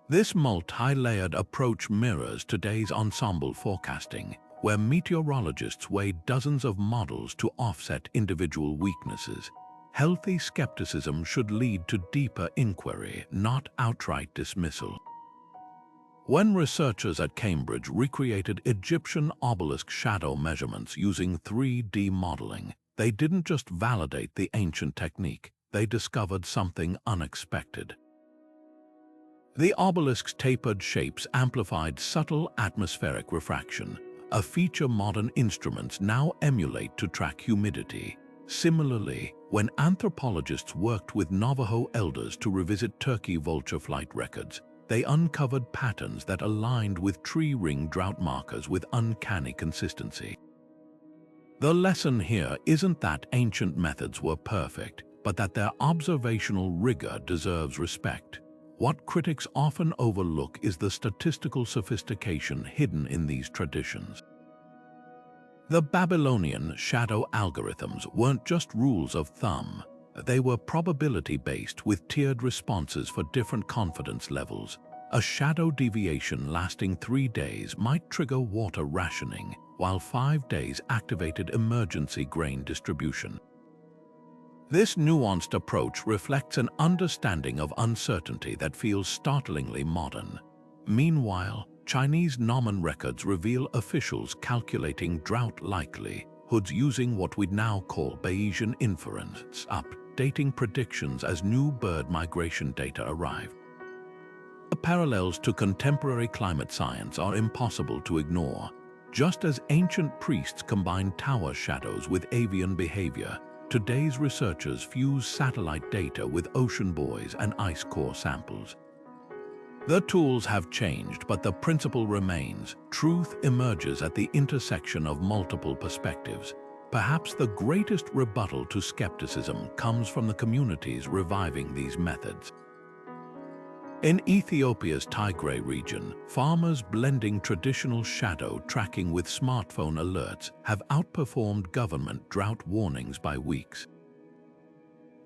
This multi-layered approach mirrors today's ensemble forecasting, where meteorologists weigh dozens of models to offset individual weaknesses. Healthy skepticism should lead to deeper inquiry, not outright dismissal. When researchers at Cambridge recreated Egyptian obelisk shadow measurements using 3D modeling, they didn't just validate the ancient technique, they discovered something unexpected. The obelisk's tapered shapes amplified subtle atmospheric refraction, a feature modern instruments now emulate to track humidity. Similarly, when anthropologists worked with Navajo elders to revisit turkey vulture flight records, they uncovered patterns that aligned with tree ring drought markers with uncanny consistency. The lesson here isn't that ancient methods were perfect, but that their observational rigor deserves respect. What critics often overlook is the statistical sophistication hidden in these traditions. The Babylonian shadow algorithms weren't just rules of thumb. They were probability-based with tiered responses for different confidence levels. A shadow deviation lasting 3 days might trigger water rationing, while 5 days activated emergency grain distribution. This nuanced approach reflects an understanding of uncertainty that feels startlingly modern. Meanwhile, Chinese Nomen records reveal officials calculating drought likelihoods using what we'd now call Bayesian inference, updating predictions as new bird migration data arrive. The parallels to contemporary climate science are impossible to ignore. Just as ancient priests combined tower shadows with avian behavior, today's researchers fuse satellite data with ocean buoys and ice core samples. The tools have changed, but the principle remains. Truth emerges at the intersection of multiple perspectives. Perhaps the greatest rebuttal to skepticism comes from the communities reviving these methods. In Ethiopia's Tigray region, farmers blending traditional shadow tracking with smartphone alerts have outperformed government drought warnings by weeks.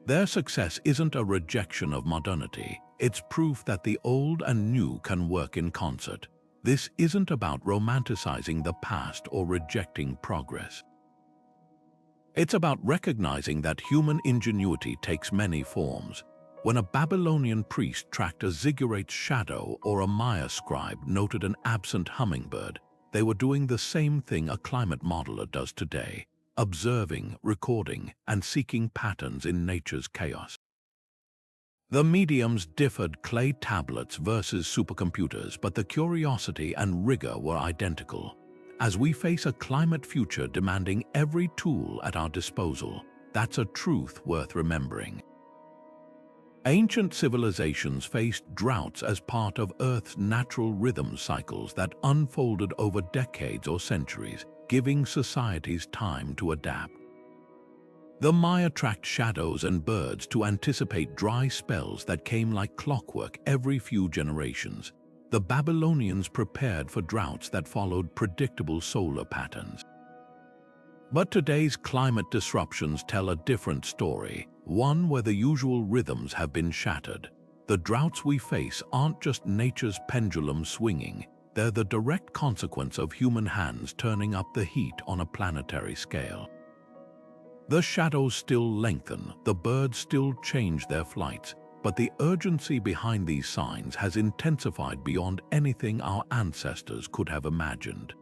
Their success isn't a rejection of modernity, it's proof that the old and new can work in concert. This isn't about romanticizing the past or rejecting progress. It's about recognizing that human ingenuity takes many forms. When a Babylonian priest tracked a Zigurate's shadow or a Maya scribe noted an absent hummingbird, they were doing the same thing a climate modeler does today, observing, recording, and seeking patterns in nature's chaos. The mediums differed: clay tablets versus supercomputers, but the curiosity and rigor were identical. As we face a climate future demanding every tool at our disposal, that's a truth worth remembering. Ancient civilizations faced droughts as part of Earth's natural rhythm cycles that unfolded over decades or centuries, giving societies time to adapt. The Maya tracked shadows and birds to anticipate dry spells that came like clockwork every few generations. The Babylonians prepared for droughts that followed predictable solar patterns. But today's climate disruptions tell a different story, one where the usual rhythms have been shattered. The droughts we face aren't just nature's pendulum swinging, they're the direct consequence of human hands turning up the heat on a planetary scale. The shadows still lengthen, the birds still change their flights, but the urgency behind these signs has intensified beyond anything our ancestors could have imagined.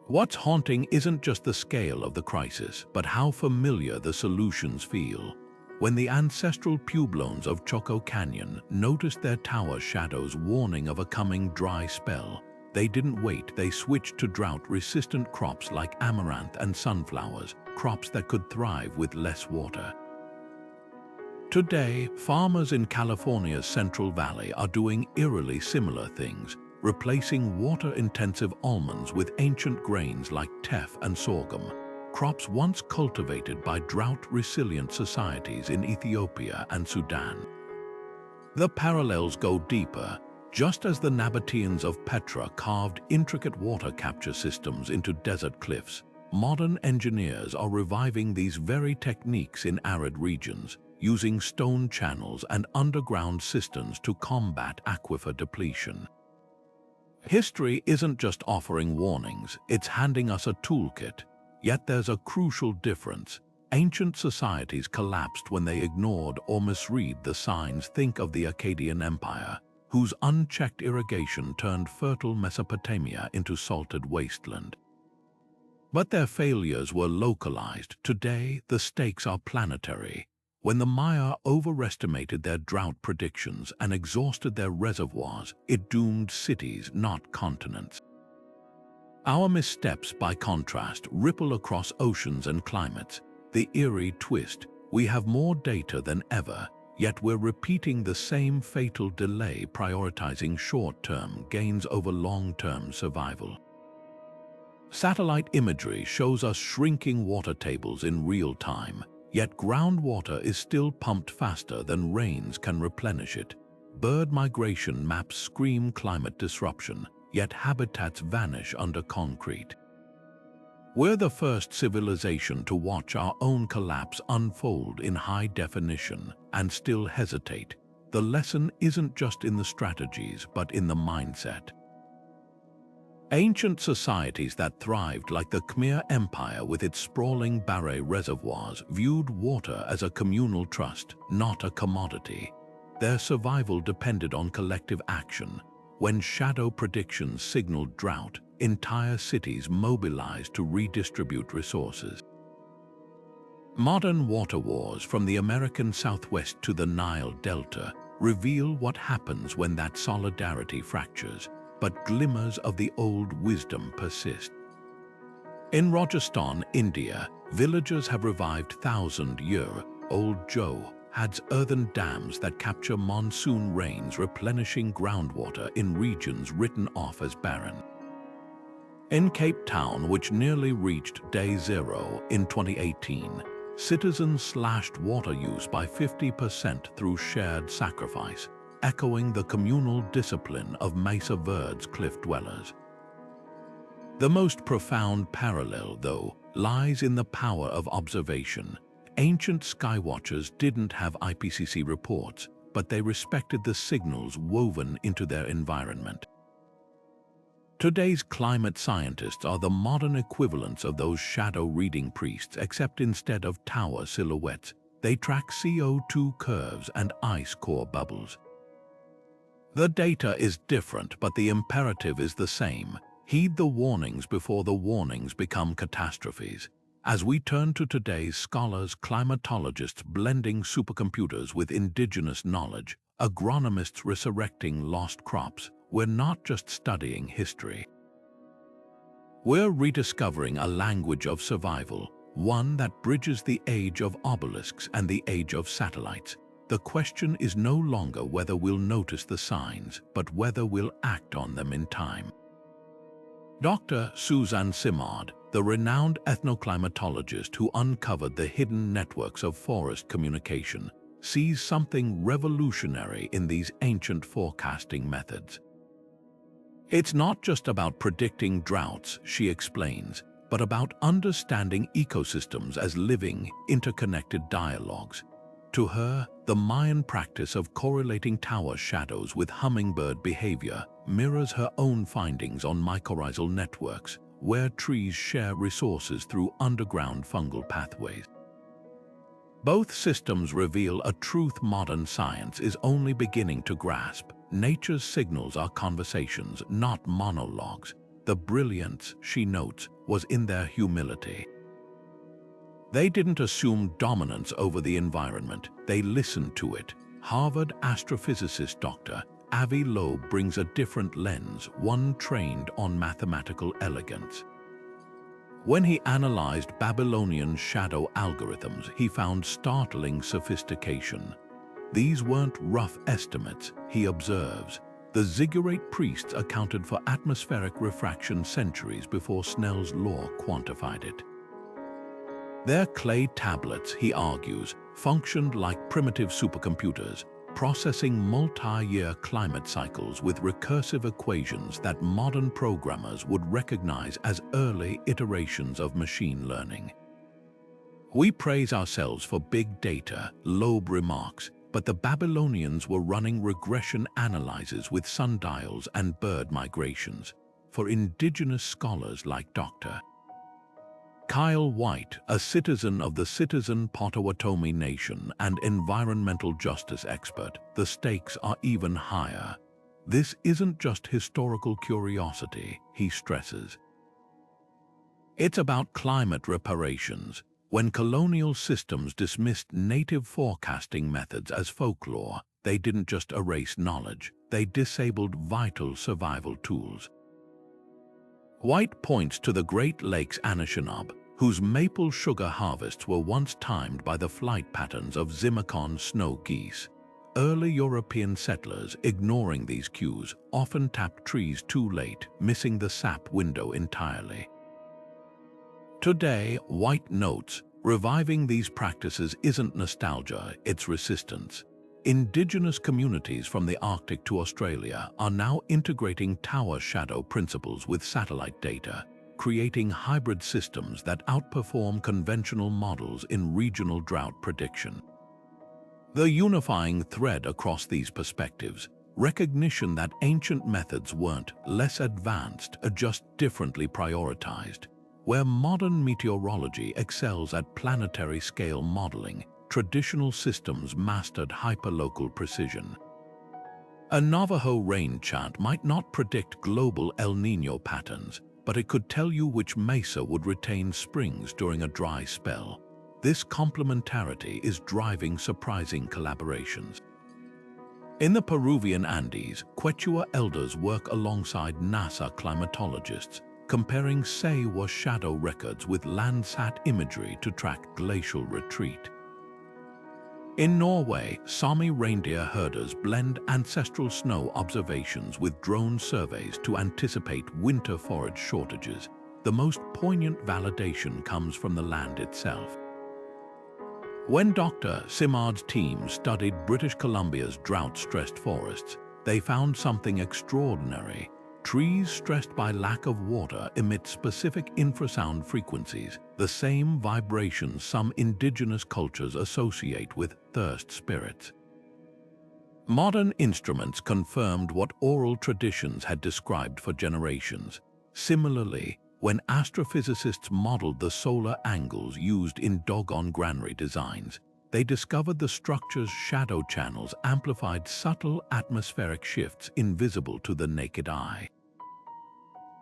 What's haunting isn't just the scale of the crisis, but how familiar the solutions feel. When the ancestral pueblones of Choco Canyon noticed their tower shadows warning of a coming dry spell, they didn't wait. They switched to drought-resistant crops like amaranth and sunflowers, crops that could thrive with less water. Today, farmers in California's Central Valley are doing eerily similar things, replacing water-intensive almonds with ancient grains like teff and sorghum, crops once cultivated by drought-resilient societies in Ethiopia and Sudan. The parallels go deeper. Just as the Nabateans of Petra carved intricate water capture systems into desert cliffs, modern engineers are reviving these very techniques in arid regions, using stone channels and underground cisterns to combat aquifer depletion. History isn't just offering warnings, it's handing us a toolkit. Yet there's a crucial difference. Ancient societies collapsed when they ignored or misread the signs. Think of the Akkadian Empire, whose unchecked irrigation turned fertile Mesopotamia into salted wasteland. But their failures were localized. Today, the stakes are planetary. When the Maya overestimated their drought predictions and exhausted their reservoirs, it doomed cities, not continents. Our missteps, by contrast, ripple across oceans and climates. The eerie twist: we have more data than ever, yet we're repeating the same fatal delay, prioritizing short-term gains over long-term survival. Satellite imagery shows us shrinking water tables in real time, yet groundwater is still pumped faster than rains can replenish it. Bird migration maps scream climate disruption, yet habitats vanish under concrete. We're the first civilization to watch our own collapse unfold in high definition and still hesitate. The lesson isn't just in the strategies, but in the mindset. Ancient societies that thrived, like the Khmer Empire with its sprawling Barre reservoirs, viewed water as a communal trust, not a commodity. Their survival depended on collective action. When shadow predictions signaled drought, entire cities mobilized to redistribute resources. Modern water wars, from the American Southwest to the Nile Delta, reveal what happens when that solidarity fractures, but glimmers of the old wisdom persist. In Rajasthan, India, villagers have revived thousand-year-old Joe-Had's earthen dams that capture monsoon rains, replenishing groundwater in regions written off as barren. In Cape Town, which nearly reached day zero in 2018, citizens slashed water use by 50% through shared sacrifice, echoing the communal discipline of Mesa Verde's cliff dwellers. The most profound parallel, though, lies in the power of observation. Ancient skywatchers didn't have IPCC reports, but they respected the signals woven into their environment. Today's climate scientists are the modern equivalents of those shadow-reading priests, except instead of tower silhouettes, they track CO2 curves and ice core bubbles. The data is different, but the imperative is the same. Heed the warnings before the warnings become catastrophes. As we turn to today's scholars, climatologists blending supercomputers with indigenous knowledge, agronomists resurrecting lost crops, we're not just studying history. We're rediscovering a language of survival, one that bridges the age of obelisks and the age of satellites. The question is no longer whether we'll notice the signs, but whether we'll act on them in time. Dr. Suzanne Simard, the renowned ethnoclimatologist who uncovered the hidden networks of forest communication, sees something revolutionary in these ancient forecasting methods. It's not just about predicting droughts, she explains, but about understanding ecosystems as living, interconnected dialogues. To her, the Mayan practice of correlating tower shadows with hummingbird behavior mirrors her own findings on mycorrhizal networks, where trees share resources through underground fungal pathways. Both systems reveal a truth modern science is only beginning to grasp. Nature's signals are conversations, not monologues. The brilliance, she notes, was in their humility. They didn't assume dominance over the environment, they listened to it. Harvard astrophysicist Dr. Avi Loeb brings a different lens, one trained on mathematical elegance. When he analyzed Babylonian shadow algorithms, he found startling sophistication. These weren't rough estimates, he observes. The Zigurate priests accounted for atmospheric refraction centuries before Snell's law quantified it. Their clay tablets, he argues, functioned like primitive supercomputers, processing multi-year climate cycles with recursive equations that modern programmers would recognize as early iterations of machine learning. We praise ourselves for big data, Loeb remarks, but the Babylonians were running regression analyses with sundials and bird migrations. For indigenous scholars like Dr. Kyle White, a citizen of the Citizen Potawatomi Nation and environmental justice expert, the stakes are even higher. This isn't just historical curiosity, he stresses. It's about climate reparations. When colonial systems dismissed native forecasting methods as folklore, they didn't just erase knowledge, they disabled vital survival tools. White points to the Great Lakes Anishinaabe, whose maple sugar harvests were once timed by the flight patterns of Zimicon snow geese. Early European settlers, ignoring these cues, often tapped trees too late, missing the sap window entirely. Today, White notes, reviving these practices isn't nostalgia, it's resistance. Indigenous communities from the Arctic to Australia are now integrating tower shadow principles with satellite data, creating hybrid systems that outperform conventional models in regional drought prediction. The unifying thread across these perspectives, recognition that ancient methods weren't less advanced, just differently prioritized. Where modern meteorology excels at planetary scale modeling, traditional systems mastered hyperlocal precision. A Navajo rain chant might not predict global El Niño patterns, but it could tell you which mesa would retain springs during a dry spell. This complementarity is driving surprising collaborations. In the Peruvian Andes, Quechua elders work alongside NASA climatologists, comparing Say-was shadow records with Landsat imagery to track glacial retreat. In Norway, Sami reindeer herders blend ancestral snow observations with drone surveys to anticipate winter forage shortages. The most poignant validation comes from the land itself. When Dr. Simard's team studied British Columbia's drought-stressed forests, they found something extraordinary. Trees stressed by lack of water emit specific infrasound frequencies, the same vibrations some indigenous cultures associate with thirst spirits. Modern instruments confirmed what oral traditions had described for generations. Similarly, when astrophysicists modeled the solar angles used in Dogon granary designs, they discovered the structure's shadow channels amplified subtle atmospheric shifts invisible to the naked eye.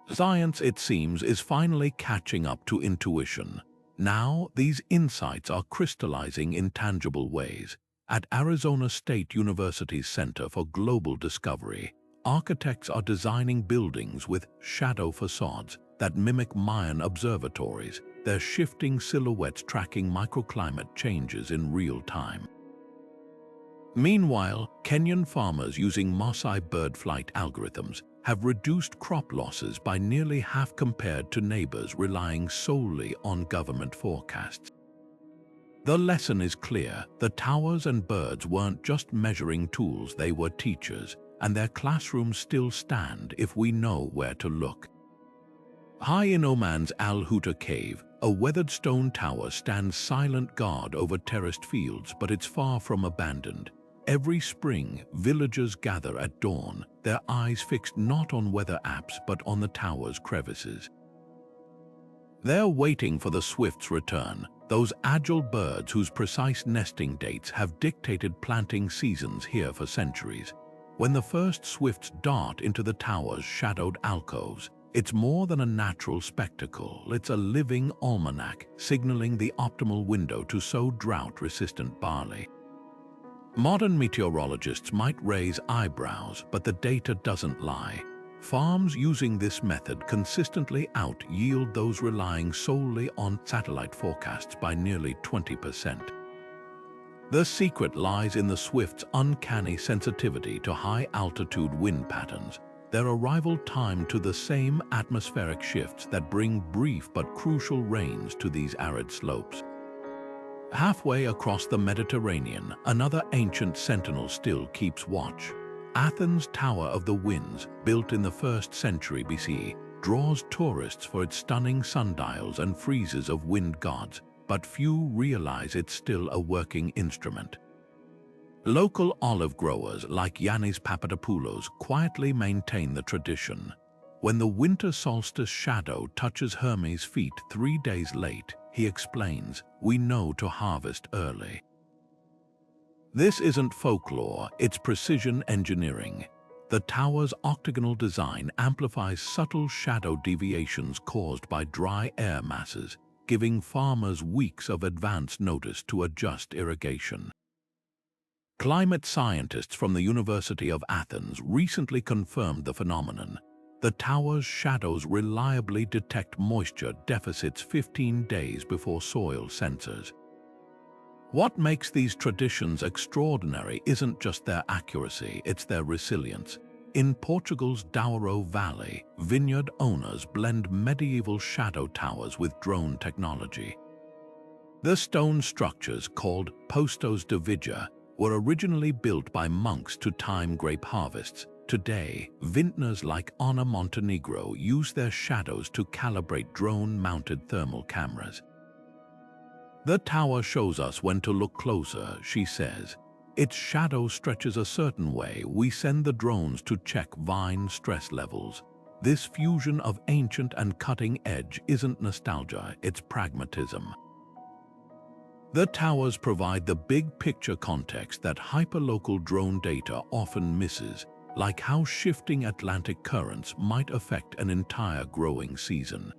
Science, it seems, is finally catching up to intuition. Now, these insights are crystallizing in tangible ways. At Arizona State University's Center for Global Discovery, architects are designing buildings with shadow facades that mimic Mayan observatories, their shifting silhouettes tracking microclimate changes in real time. Meanwhile, Kenyan farmers using Maasai birdflight algorithms have reduced crop losses by nearly half compared to neighbors relying solely on government forecasts. The lesson is clear: the towers and birds weren't just measuring tools, they were teachers, and their classrooms still stand if we know where to look. High in Oman's Al Huta Cave, a weathered stone tower stands silent guard over terraced fields, but it's far from abandoned. Every spring, villagers gather at dawn, their eyes fixed not on weather apps but on the tower's crevices. They're waiting for the swift's return, those agile birds whose precise nesting dates have dictated planting seasons here for centuries. When the first swifts dart into the tower's shadowed alcoves, it's more than a natural spectacle, it's a living almanac signaling the optimal window to sow drought-resistant barley. Modern meteorologists might raise eyebrows, but the data doesn't lie. Farms using this method consistently out-yield those relying solely on satellite forecasts by nearly 20%. The secret lies in the Swifts' uncanny sensitivity to high-altitude wind patterns, their arrival time to the same atmospheric shifts that bring brief but crucial rains to these arid slopes. Halfway across the Mediterranean, another ancient sentinel still keeps watch. Athens' Tower of the Winds, built in the 1st century BCE, draws tourists for its stunning sundials and friezes of wind gods, but few realize it's still a working instrument. Local olive growers like Yannis Papadopoulos quietly maintain the tradition. When the winter solstice shadow touches Hermes' feet 3 days late, he explains, we know to harvest early. This isn't folklore, it's precision engineering. The tower's octagonal design amplifies subtle shadow deviations caused by dry air masses, giving farmers weeks of advance notice to adjust irrigation. Climate scientists from the University of Athens recently confirmed the phenomenon. The tower's shadows reliably detect moisture deficits 15 days before soil sensors. What makes these traditions extraordinary isn't just their accuracy, it's their resilience. In Portugal's Douro Valley, vineyard owners blend medieval shadow towers with drone technology. The stone structures, called postos de vigia, were originally built by monks to time grape harvests. Today, vintners like Ana Montenegro use their shadows to calibrate drone-mounted thermal cameras. The tower shows us when to look closer, she says. Its shadow stretches a certain way, we send the drones to check vine stress levels. This fusion of ancient and cutting edge isn't nostalgia, it's pragmatism. The towers provide the big picture context that hyperlocal drone data often misses, like how shifting Atlantic currents might affect an entire growing season.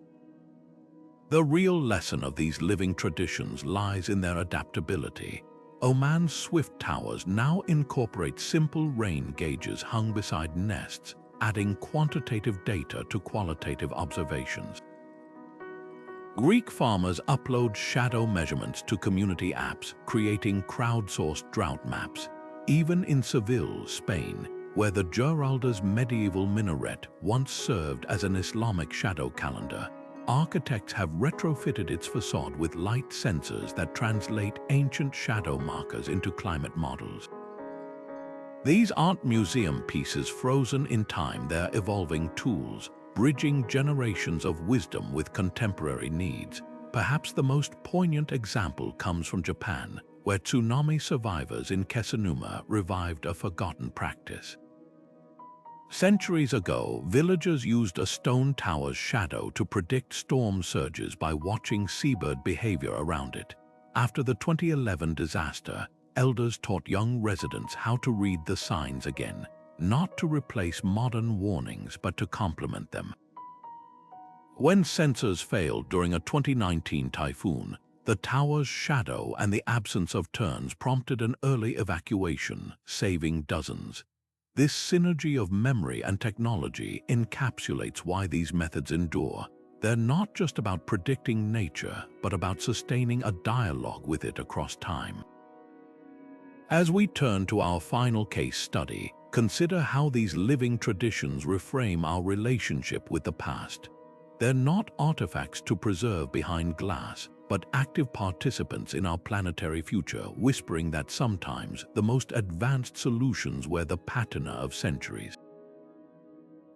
The real lesson of these living traditions lies in their adaptability. Oman's Swift towers now incorporate simple rain gauges hung beside nests, adding quantitative data to qualitative observations. Greek farmers upload shadow measurements to community apps, creating crowdsourced drought maps. Even in Seville, Spain, where the Giralda's medieval minaret once served as an Islamic shadow calendar, architects have retrofitted its facade with light sensors that translate ancient shadow markers into climate models. These aren't museum pieces frozen in time, they're evolving tools, bridging generations of wisdom with contemporary needs. Perhaps the most poignant example comes from Japan, where tsunami survivors in Kesanuma revived a forgotten practice. Centuries ago, villagers used a stone tower's shadow to predict storm surges by watching seabird behavior around it. After the 2011 disaster, elders taught young residents how to read the signs again, not to replace modern warnings but to complement them. When sensors failed during a 2019 typhoon, the tower's shadow and the absence of turns prompted an early evacuation, saving dozens. This synergy of memory and technology encapsulates why these methods endure. They're not just about predicting nature, but about sustaining a dialogue with it across time. As we turn to our final case study, consider how these living traditions reframe our relationship with the past. They're not artifacts to preserve behind glass, but active participants in our planetary future, whispering that sometimes the most advanced solutions were the patina of centuries.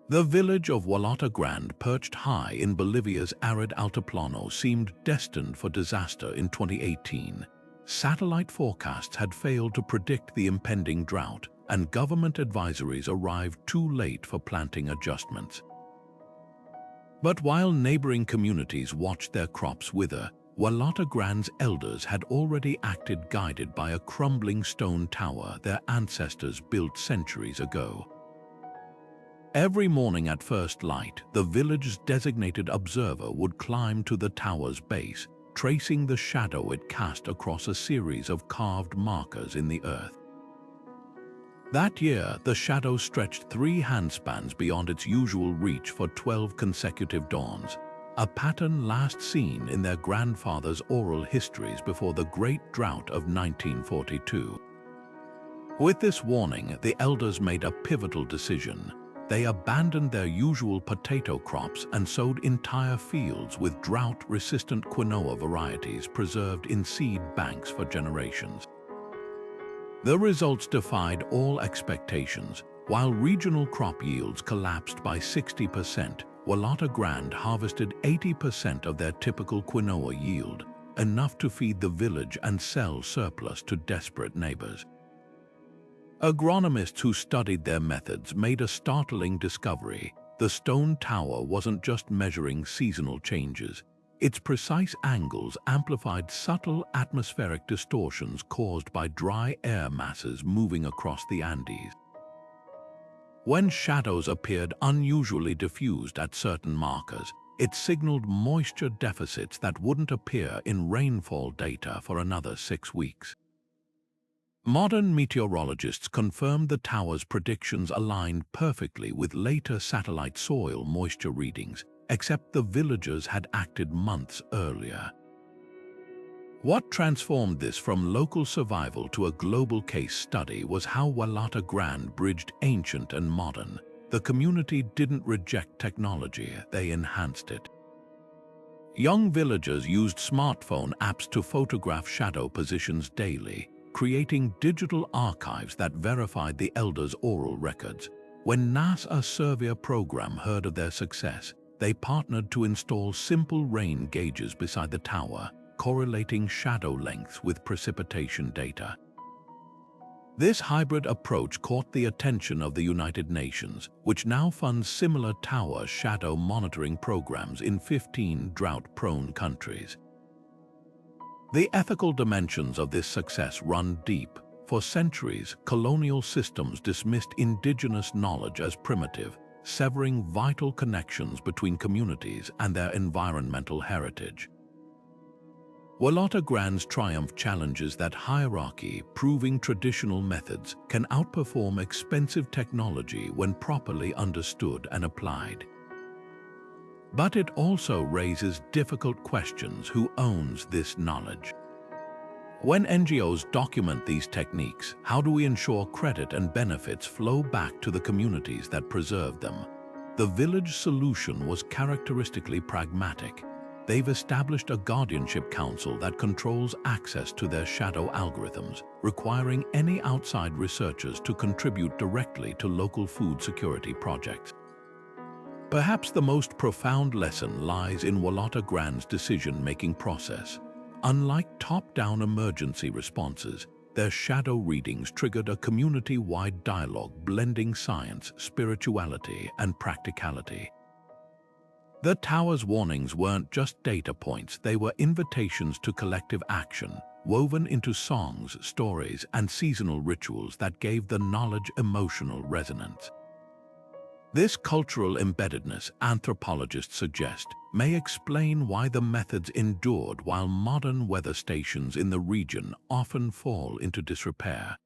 The village of Hualata Grande, perched high in Bolivia's arid Altiplano, seemed destined for disaster in 2018. Satellite forecasts had failed to predict the impending drought, and government advisories arrived too late for planting adjustments. But while neighboring communities watched their crops wither, Hualata Grande's elders had already acted, guided by a crumbling stone tower their ancestors built centuries ago. Every morning at first light, the village's designated observer would climb to the tower's base, tracing the shadow it cast across a series of carved markers in the earth. That year, the shadow stretched 3 handspans beyond its usual reach for 12 consecutive dawns. a pattern last seen in their grandfathers' oral histories before the Great Drought of 1942. With this warning, the elders made a pivotal decision. They abandoned their usual potato crops and sowed entire fields with drought-resistant quinoa varieties preserved in seed banks for generations. The results defied all expectations. While regional crop yields collapsed by 60%, Walata Grande harvested 80% of their typical quinoa yield, enough to feed the village and sell surplus to desperate neighbors. Agronomists who studied their methods made a startling discovery. The stone tower wasn't just measuring seasonal changes. Its precise angles amplified subtle atmospheric distortions caused by dry air masses moving across the Andes. When shadows appeared unusually diffused at certain markers, it signaled moisture deficits that wouldn't appear in rainfall data for another 6 weeks. Modern meteorologists confirmed the tower's predictions aligned perfectly with later satellite soil moisture readings, except the villagers had acted months earlier. What transformed this from local survival to a global case study was how Walata Grande bridged ancient and modern. The community didn't reject technology, they enhanced it. Young villagers used smartphone apps to photograph shadow positions daily, creating digital archives that verified the elders' oral records. When Nasca survey program heard of their success, they partnered to install simple rain gauges beside the tower, correlating shadow lengths with precipitation data. This hybrid approach caught the attention of the United Nations, which now funds similar tower shadow monitoring programs in 15 drought-prone countries. The ethical dimensions of this success run deep. For centuries, colonial systems dismissed indigenous knowledge as primitive, severing vital connections between communities and their environmental heritage. Walata Grande's triumph challenges that hierarchy, proving traditional methods can outperform expensive technology when properly understood and applied. But it also raises difficult questions: who owns this knowledge? When NGOs document these techniques, how do we ensure credit and benefits flow back to the communities that preserve them? The village solution was characteristically pragmatic. They've established a guardianship council that controls access to their shadow algorithms, requiring any outside researchers to contribute directly to local food security projects. Perhaps the most profound lesson lies in Walata Grande's decision-making process. Unlike top-down emergency responses, their shadow readings triggered a community-wide dialogue blending science, spirituality, and practicality. The tower's warnings weren't just data points, they were invitations to collective action, woven into songs, stories, and seasonal rituals that gave the knowledge emotional resonance. This cultural embeddedness, anthropologists suggest, may explain why the methods endured while modern weather stations in the region often fall into disrepair.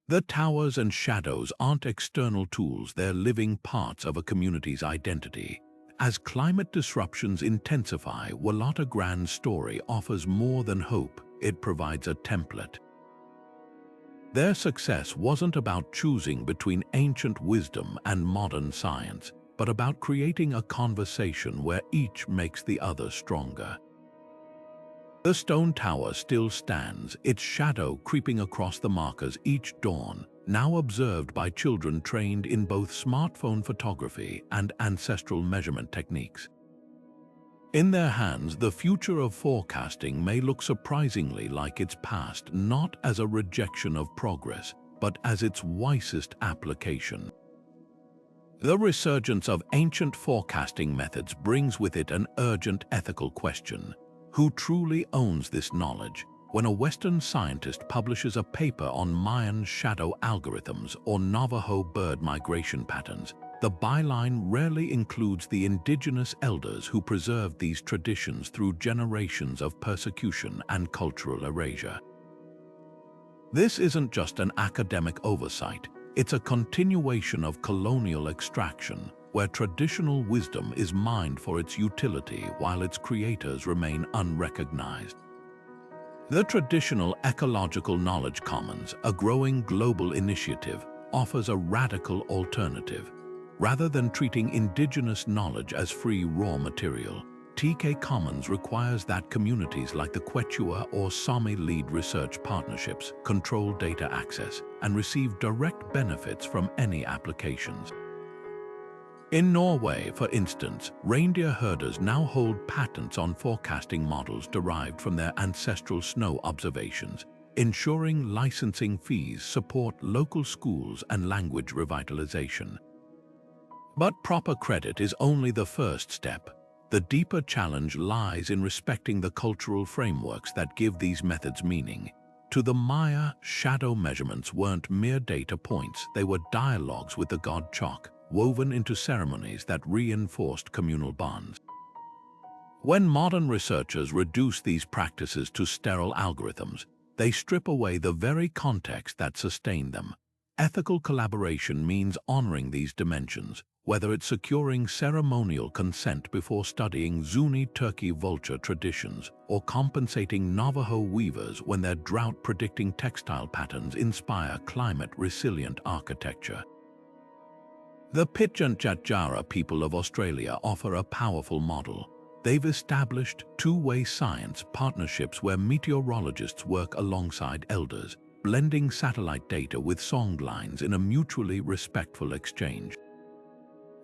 The towers and shadows aren't external tools, they're living parts of a community's identity. As climate disruptions intensify, Walata Grande's story offers more than hope, it provides a template. Their success wasn't about choosing between ancient wisdom and modern science, but about creating a conversation where each makes the other stronger. The stone tower still stands, its shadow creeping across the markers each dawn, now observed by children trained in both smartphone photography and ancestral measurement techniques. In their hands, the future of forecasting may look surprisingly like its past, not as a rejection of progress, but as its wisest application. The resurgence of ancient forecasting methods brings with it an urgent ethical question: who truly owns this knowledge? When a Western scientist publishes a paper on Mayan shadow algorithms or Navajo bird migration patterns, the byline rarely includes the indigenous elders who preserved these traditions through generations of persecution and cultural erasure. This isn't just an academic oversight, it's a continuation of colonial extraction, where traditional wisdom is mined for its utility while its creators remain unrecognized. The traditional Ecological Knowledge Commons, a growing global initiative, offers a radical alternative. Rather than treating indigenous knowledge as free raw material, TK Commons requires that communities like the Quechua or Sami lead research partnerships, control data access, and receive direct benefits from any applications. In Norway, for instance, reindeer herders now hold patents on forecasting models derived from their ancestral snow observations, ensuring licensing fees support local schools and language revitalization. But proper credit is only the first step. The deeper challenge lies in respecting the cultural frameworks that give these methods meaning. To the Maya, shadow measurements weren't mere data points, they were dialogues with the god Chok, woven into ceremonies that reinforced communal bonds. When modern researchers reduce these practices to sterile algorithms, they strip away the very context that sustained them. Ethical collaboration means honoring these dimensions, whether it's securing ceremonial consent before studying Zuni turkey vulture traditions or compensating Navajo weavers when their drought-predicting textile patterns inspire climate-resilient architecture. The Pitjantjatjara people of Australia offer a powerful model. They've established two-way science partnerships where meteorologists work alongside elders, blending satellite data with songlines in a mutually respectful exchange.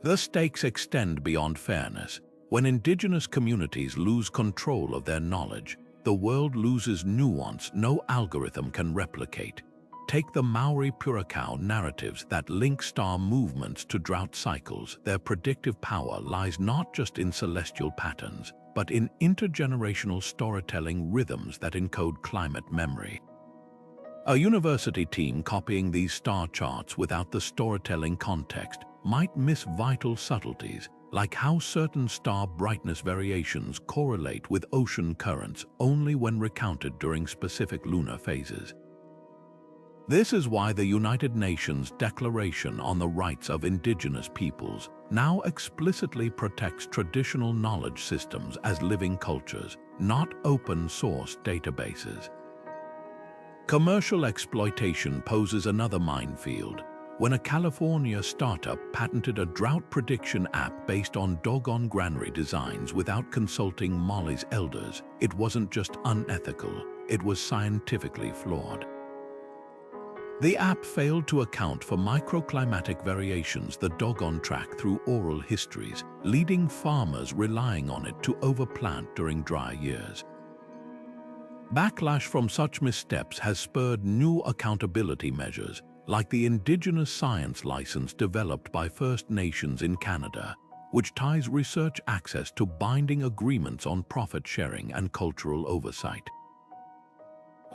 The stakes extend beyond fairness. When indigenous communities lose control of their knowledge, the world loses nuance no algorithm can replicate. Take the Maori Purakau narratives that link star movements to drought cycles. Their predictive power lies not just in celestial patterns, but in intergenerational storytelling rhythms that encode climate memory. A university team copying these star charts without the storytelling context might miss vital subtleties, like how certain star brightness variations correlate with ocean currents only when recounted during specific lunar phases. This is why the United Nations Declaration on the Rights of Indigenous Peoples now explicitly protects traditional knowledge systems as living cultures, not open-source databases. Commercial exploitation poses another minefield. When a California startup patented a drought prediction app based on Dogon granary designs without consulting Mali's elders, it wasn't just unethical, it was scientifically flawed. The app failed to account for microclimatic variations the Dogon track through oral histories, leading farmers relying on it to overplant during dry years. Backlash from such missteps has spurred new accountability measures, like the Indigenous Science License developed by First Nations in Canada, which ties research access to binding agreements on profit sharing and cultural oversight.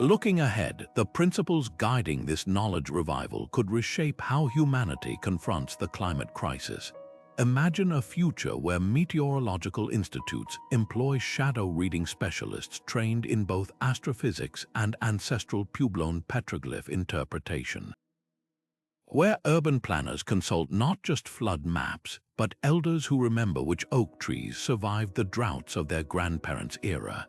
Looking ahead, the principles guiding this knowledge revival could reshape how humanity confronts the climate crisis. Imagine a future where meteorological institutes employ shadow reading specialists trained in both astrophysics and ancestral Puebloan petroglyph interpretation. Where urban planners consult not just flood maps, but elders who remember which oak trees survived the droughts of their grandparents' era.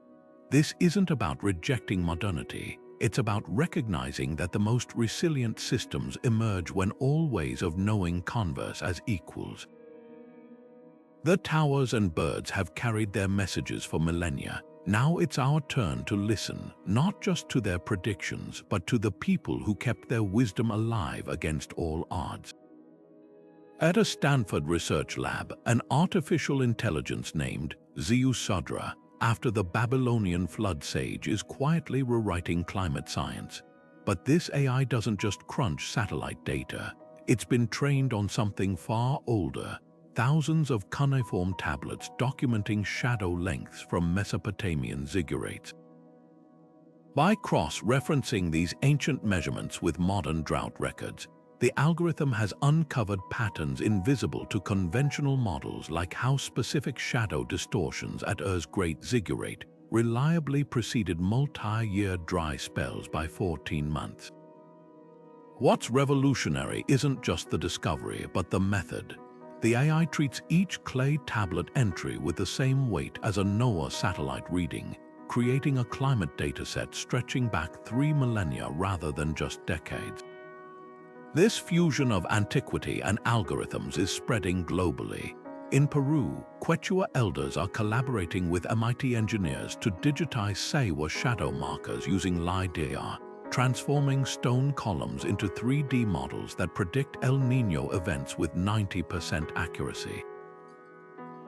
This isn't about rejecting modernity, it's about recognizing that the most resilient systems emerge when all ways of knowing converse as equals. The towers and birds have carried their messages for millennia. Now it's our turn to listen, not just to their predictions, but to the people who kept their wisdom alive against all odds. At a Stanford research lab, an artificial intelligence named Ziusudra, after the Babylonian flood sage, is quietly rewriting climate science. But this AI doesn't just crunch satellite data. It's been trained on something far older. Thousands of cuneiform tablets documenting shadow lengths from Mesopotamian Zigurates. By cross-referencing these ancient measurements with modern drought records, the algorithm has uncovered patterns invisible to conventional models, like how specific shadow distortions at Ur's Great Zigurate reliably preceded multi-year dry spells by 14 months. What's revolutionary isn't just the discovery, but the method. The AI treats each clay tablet entry with the same weight as a NOAA satellite reading, creating a climate dataset stretching back 3 millennia rather than just decades. This fusion of antiquity and algorithms is spreading globally. In Peru, Quechua elders are collaborating with MIT engineers to digitize Saywa shadow markers using LiDAR, transforming stone columns into 3D models that predict El Niño events with 90% accuracy.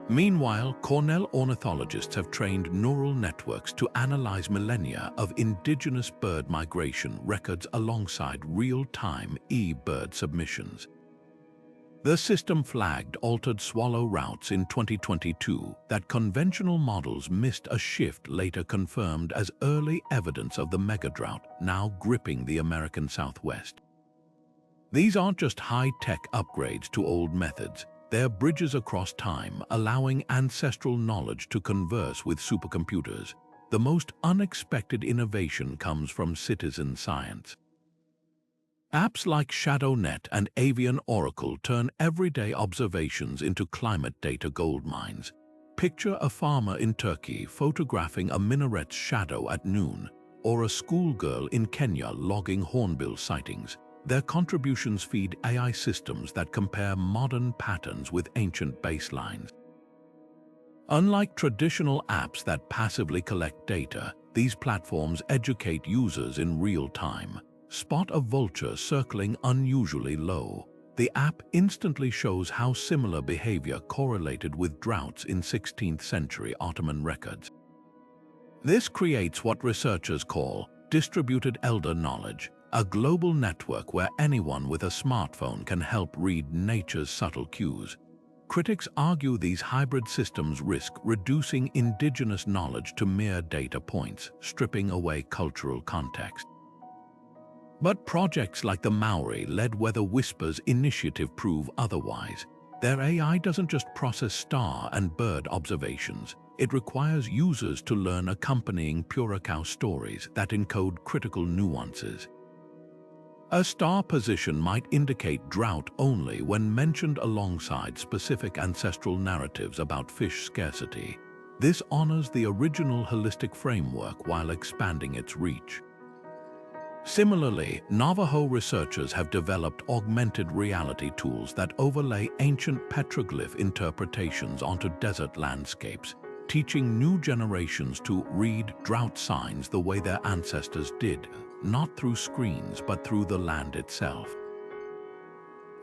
Meanwhile, Cornell ornithologists have trained neural networks to analyze millennia of indigenous bird migration records alongside real-time bird submissions. The system flagged altered swallow routes in 2022 that conventional models missed, a shift later confirmed as early evidence of the megadrought now gripping the American Southwest. These aren't just high-tech upgrades to old methods. They're bridges across time, allowing ancestral knowledge to converse with supercomputers. The most unexpected innovation comes from citizen science. Apps like ShadowNet and Avian Oracle turn everyday observations into climate data goldmines. Picture a farmer in Turkey photographing a minaret's shadow at noon, or a schoolgirl in Kenya logging hornbill sightings. Their contributions feed AI systems that compare modern patterns with ancient baselines. Unlike traditional apps that passively collect data, these platforms educate users in real time. Spot a vulture circling unusually low. The app instantly shows how similar behavior correlated with droughts in 16th century Ottoman records. This creates what researchers call distributed elder knowledge, a global network where anyone with a smartphone can help read nature's subtle cues. Critics argue these hybrid systems risk reducing indigenous knowledge to mere data points, stripping away cultural context. But projects like the Maori-led Weather Whispers initiative prove otherwise. Their AI doesn't just process star and bird observations. It requires users to learn accompanying Purakaw stories that encode critical nuances. A star position might indicate drought only when mentioned alongside specific ancestral narratives about fish scarcity. This honors the original holistic framework while expanding its reach. Similarly, Navajo researchers have developed augmented reality tools that overlay ancient petroglyph interpretations onto desert landscapes, teaching new generations to read drought signs the way their ancestors did, not through screens but through the land itself.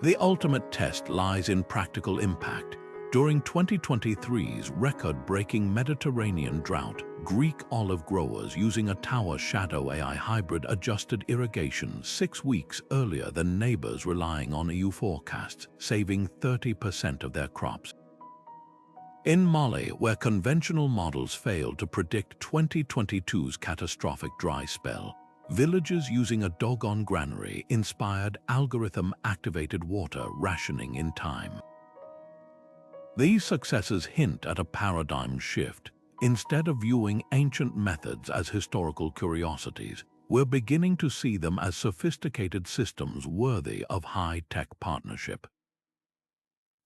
The ultimate test lies in practical impact. During 2023's record-breaking Mediterranean drought, Greek olive growers using a tower shadow AI hybrid adjusted irrigation 6 weeks earlier than neighbors relying on EU forecasts, saving 30% of their crops. In Mali, where conventional models failed to predict 2022's catastrophic dry spell, villagers using a Dogon granary inspired algorithm-activated water rationing in time. These successes hint at a paradigm shift. Instead of viewing ancient methods as historical curiosities, we're beginning to see them as sophisticated systems worthy of high-tech partnership.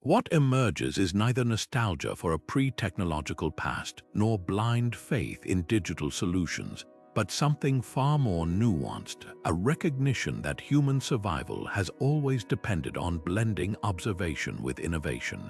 What emerges is neither nostalgia for a pre-technological past nor blind faith in digital solutions, but something far more nuanced, a recognition that human survival has always depended on blending observation with innovation.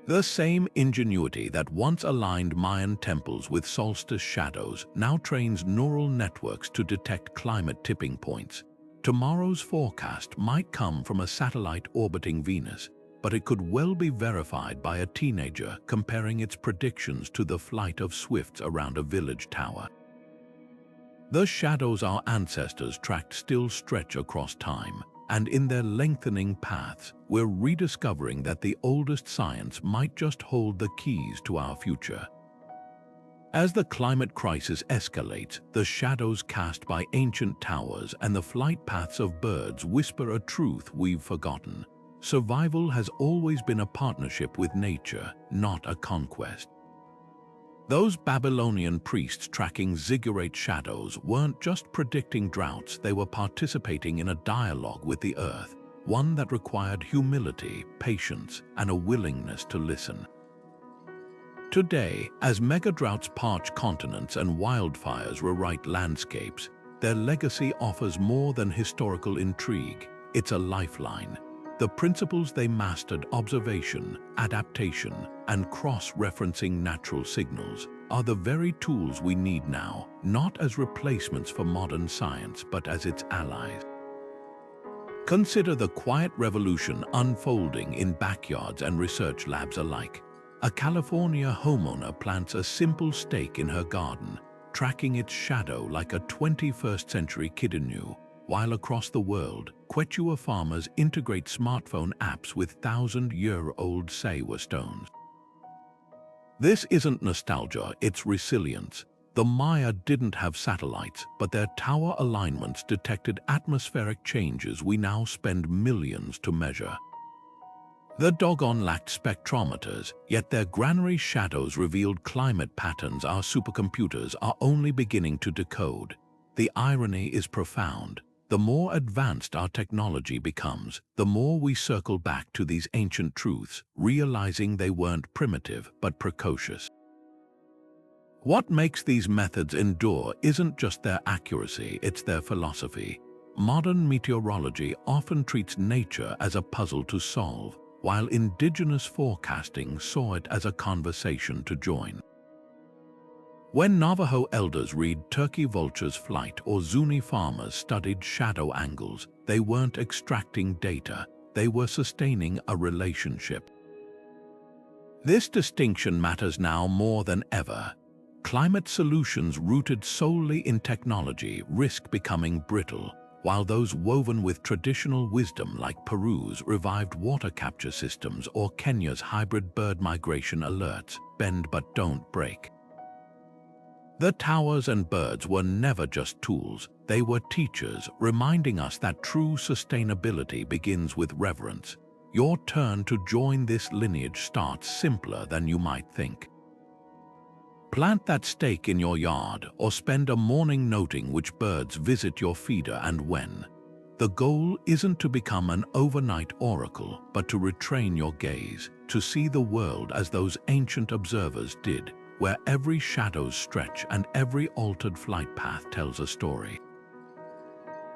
The same ingenuity that once aligned Mayan temples with solstice shadows now trains neural networks to detect climate tipping points. Tomorrow's forecast might come from a satellite orbiting Venus, but it could well be verified by a teenager comparing its predictions to the flight of swifts around a village tower. The shadows our ancestors tracked still stretch across time, and in their lengthening paths, we're rediscovering that the oldest science might just hold the keys to our future. As the climate crisis escalates, the shadows cast by ancient towers and the flight paths of birds whisper a truth we've forgotten. Survival has always been a partnership with nature, not a conquest. Those Babylonian priests tracking Zigurate shadows weren't just predicting droughts, they were participating in a dialogue with the earth. one that required humility, patience, and a willingness to listen. Today, as mega-droughts parch continents and wildfires rewrite landscapes, their legacy offers more than historical intrigue. It's a lifeline. The principles they mastered, observation, adaptation, and cross-referencing natural signals, are the very tools we need now, not as replacements for modern science, but as its allies. Consider the quiet revolution unfolding in backyards and research labs alike. A California homeowner plants a simple stake in her garden, tracking its shadow like a 21st century kid knew, while across the world, Quechua farmers integrate smartphone apps with 1,000-year-old Saywa stones. This isn't nostalgia, it's resilience. The Maya didn't have satellites, but their tower alignments detected atmospheric changes we now spend millions to measure. The Dogon lacked spectrometers, yet their granary shadows revealed climate patterns our supercomputers are only beginning to decode. The irony is profound. The more advanced our technology becomes, the more we circle back to these ancient truths, realizing they weren't primitive but precocious. What makes these methods endure isn't just their accuracy, it's their philosophy. Modern meteorology often treats nature as a puzzle to solve, while indigenous forecasting saw it as a conversation to join. When Navajo elders read turkey vultures' flight or Zuni farmers studied shadow angles, they weren't extracting data, they were sustaining a relationship. This distinction matters now more than ever. Climate solutions rooted solely in technology risk becoming brittle, while those woven with traditional wisdom like Peru's revived water capture systems or Kenya's hybrid bird migration alerts bend but don't break. The towers and birds were never just tools, they were teachers, reminding us that true sustainability begins with reverence. Your turn to join this lineage starts simpler than you might think. Plant that stake in your yard or spend a morning noting which birds visit your feeder and when. The goal isn't to become an overnight oracle, but to retrain your gaze, to see the world as those ancient observers did, where every shadow's stretch and every altered flight path tells a story.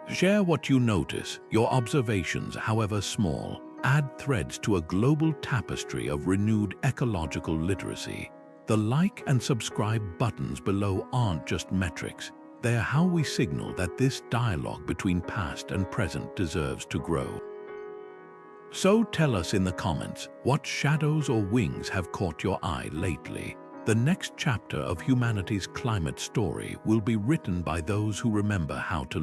Share what you notice, your observations, however small, add threads to a global tapestry of renewed ecological literacy. The like and subscribe buttons below aren't just metrics, they are how we signal that this dialogue between past and present deserves to grow. So tell us in the comments, what shadows or wings have caught your eye lately? The next chapter of humanity's climate story will be written by those who remember how to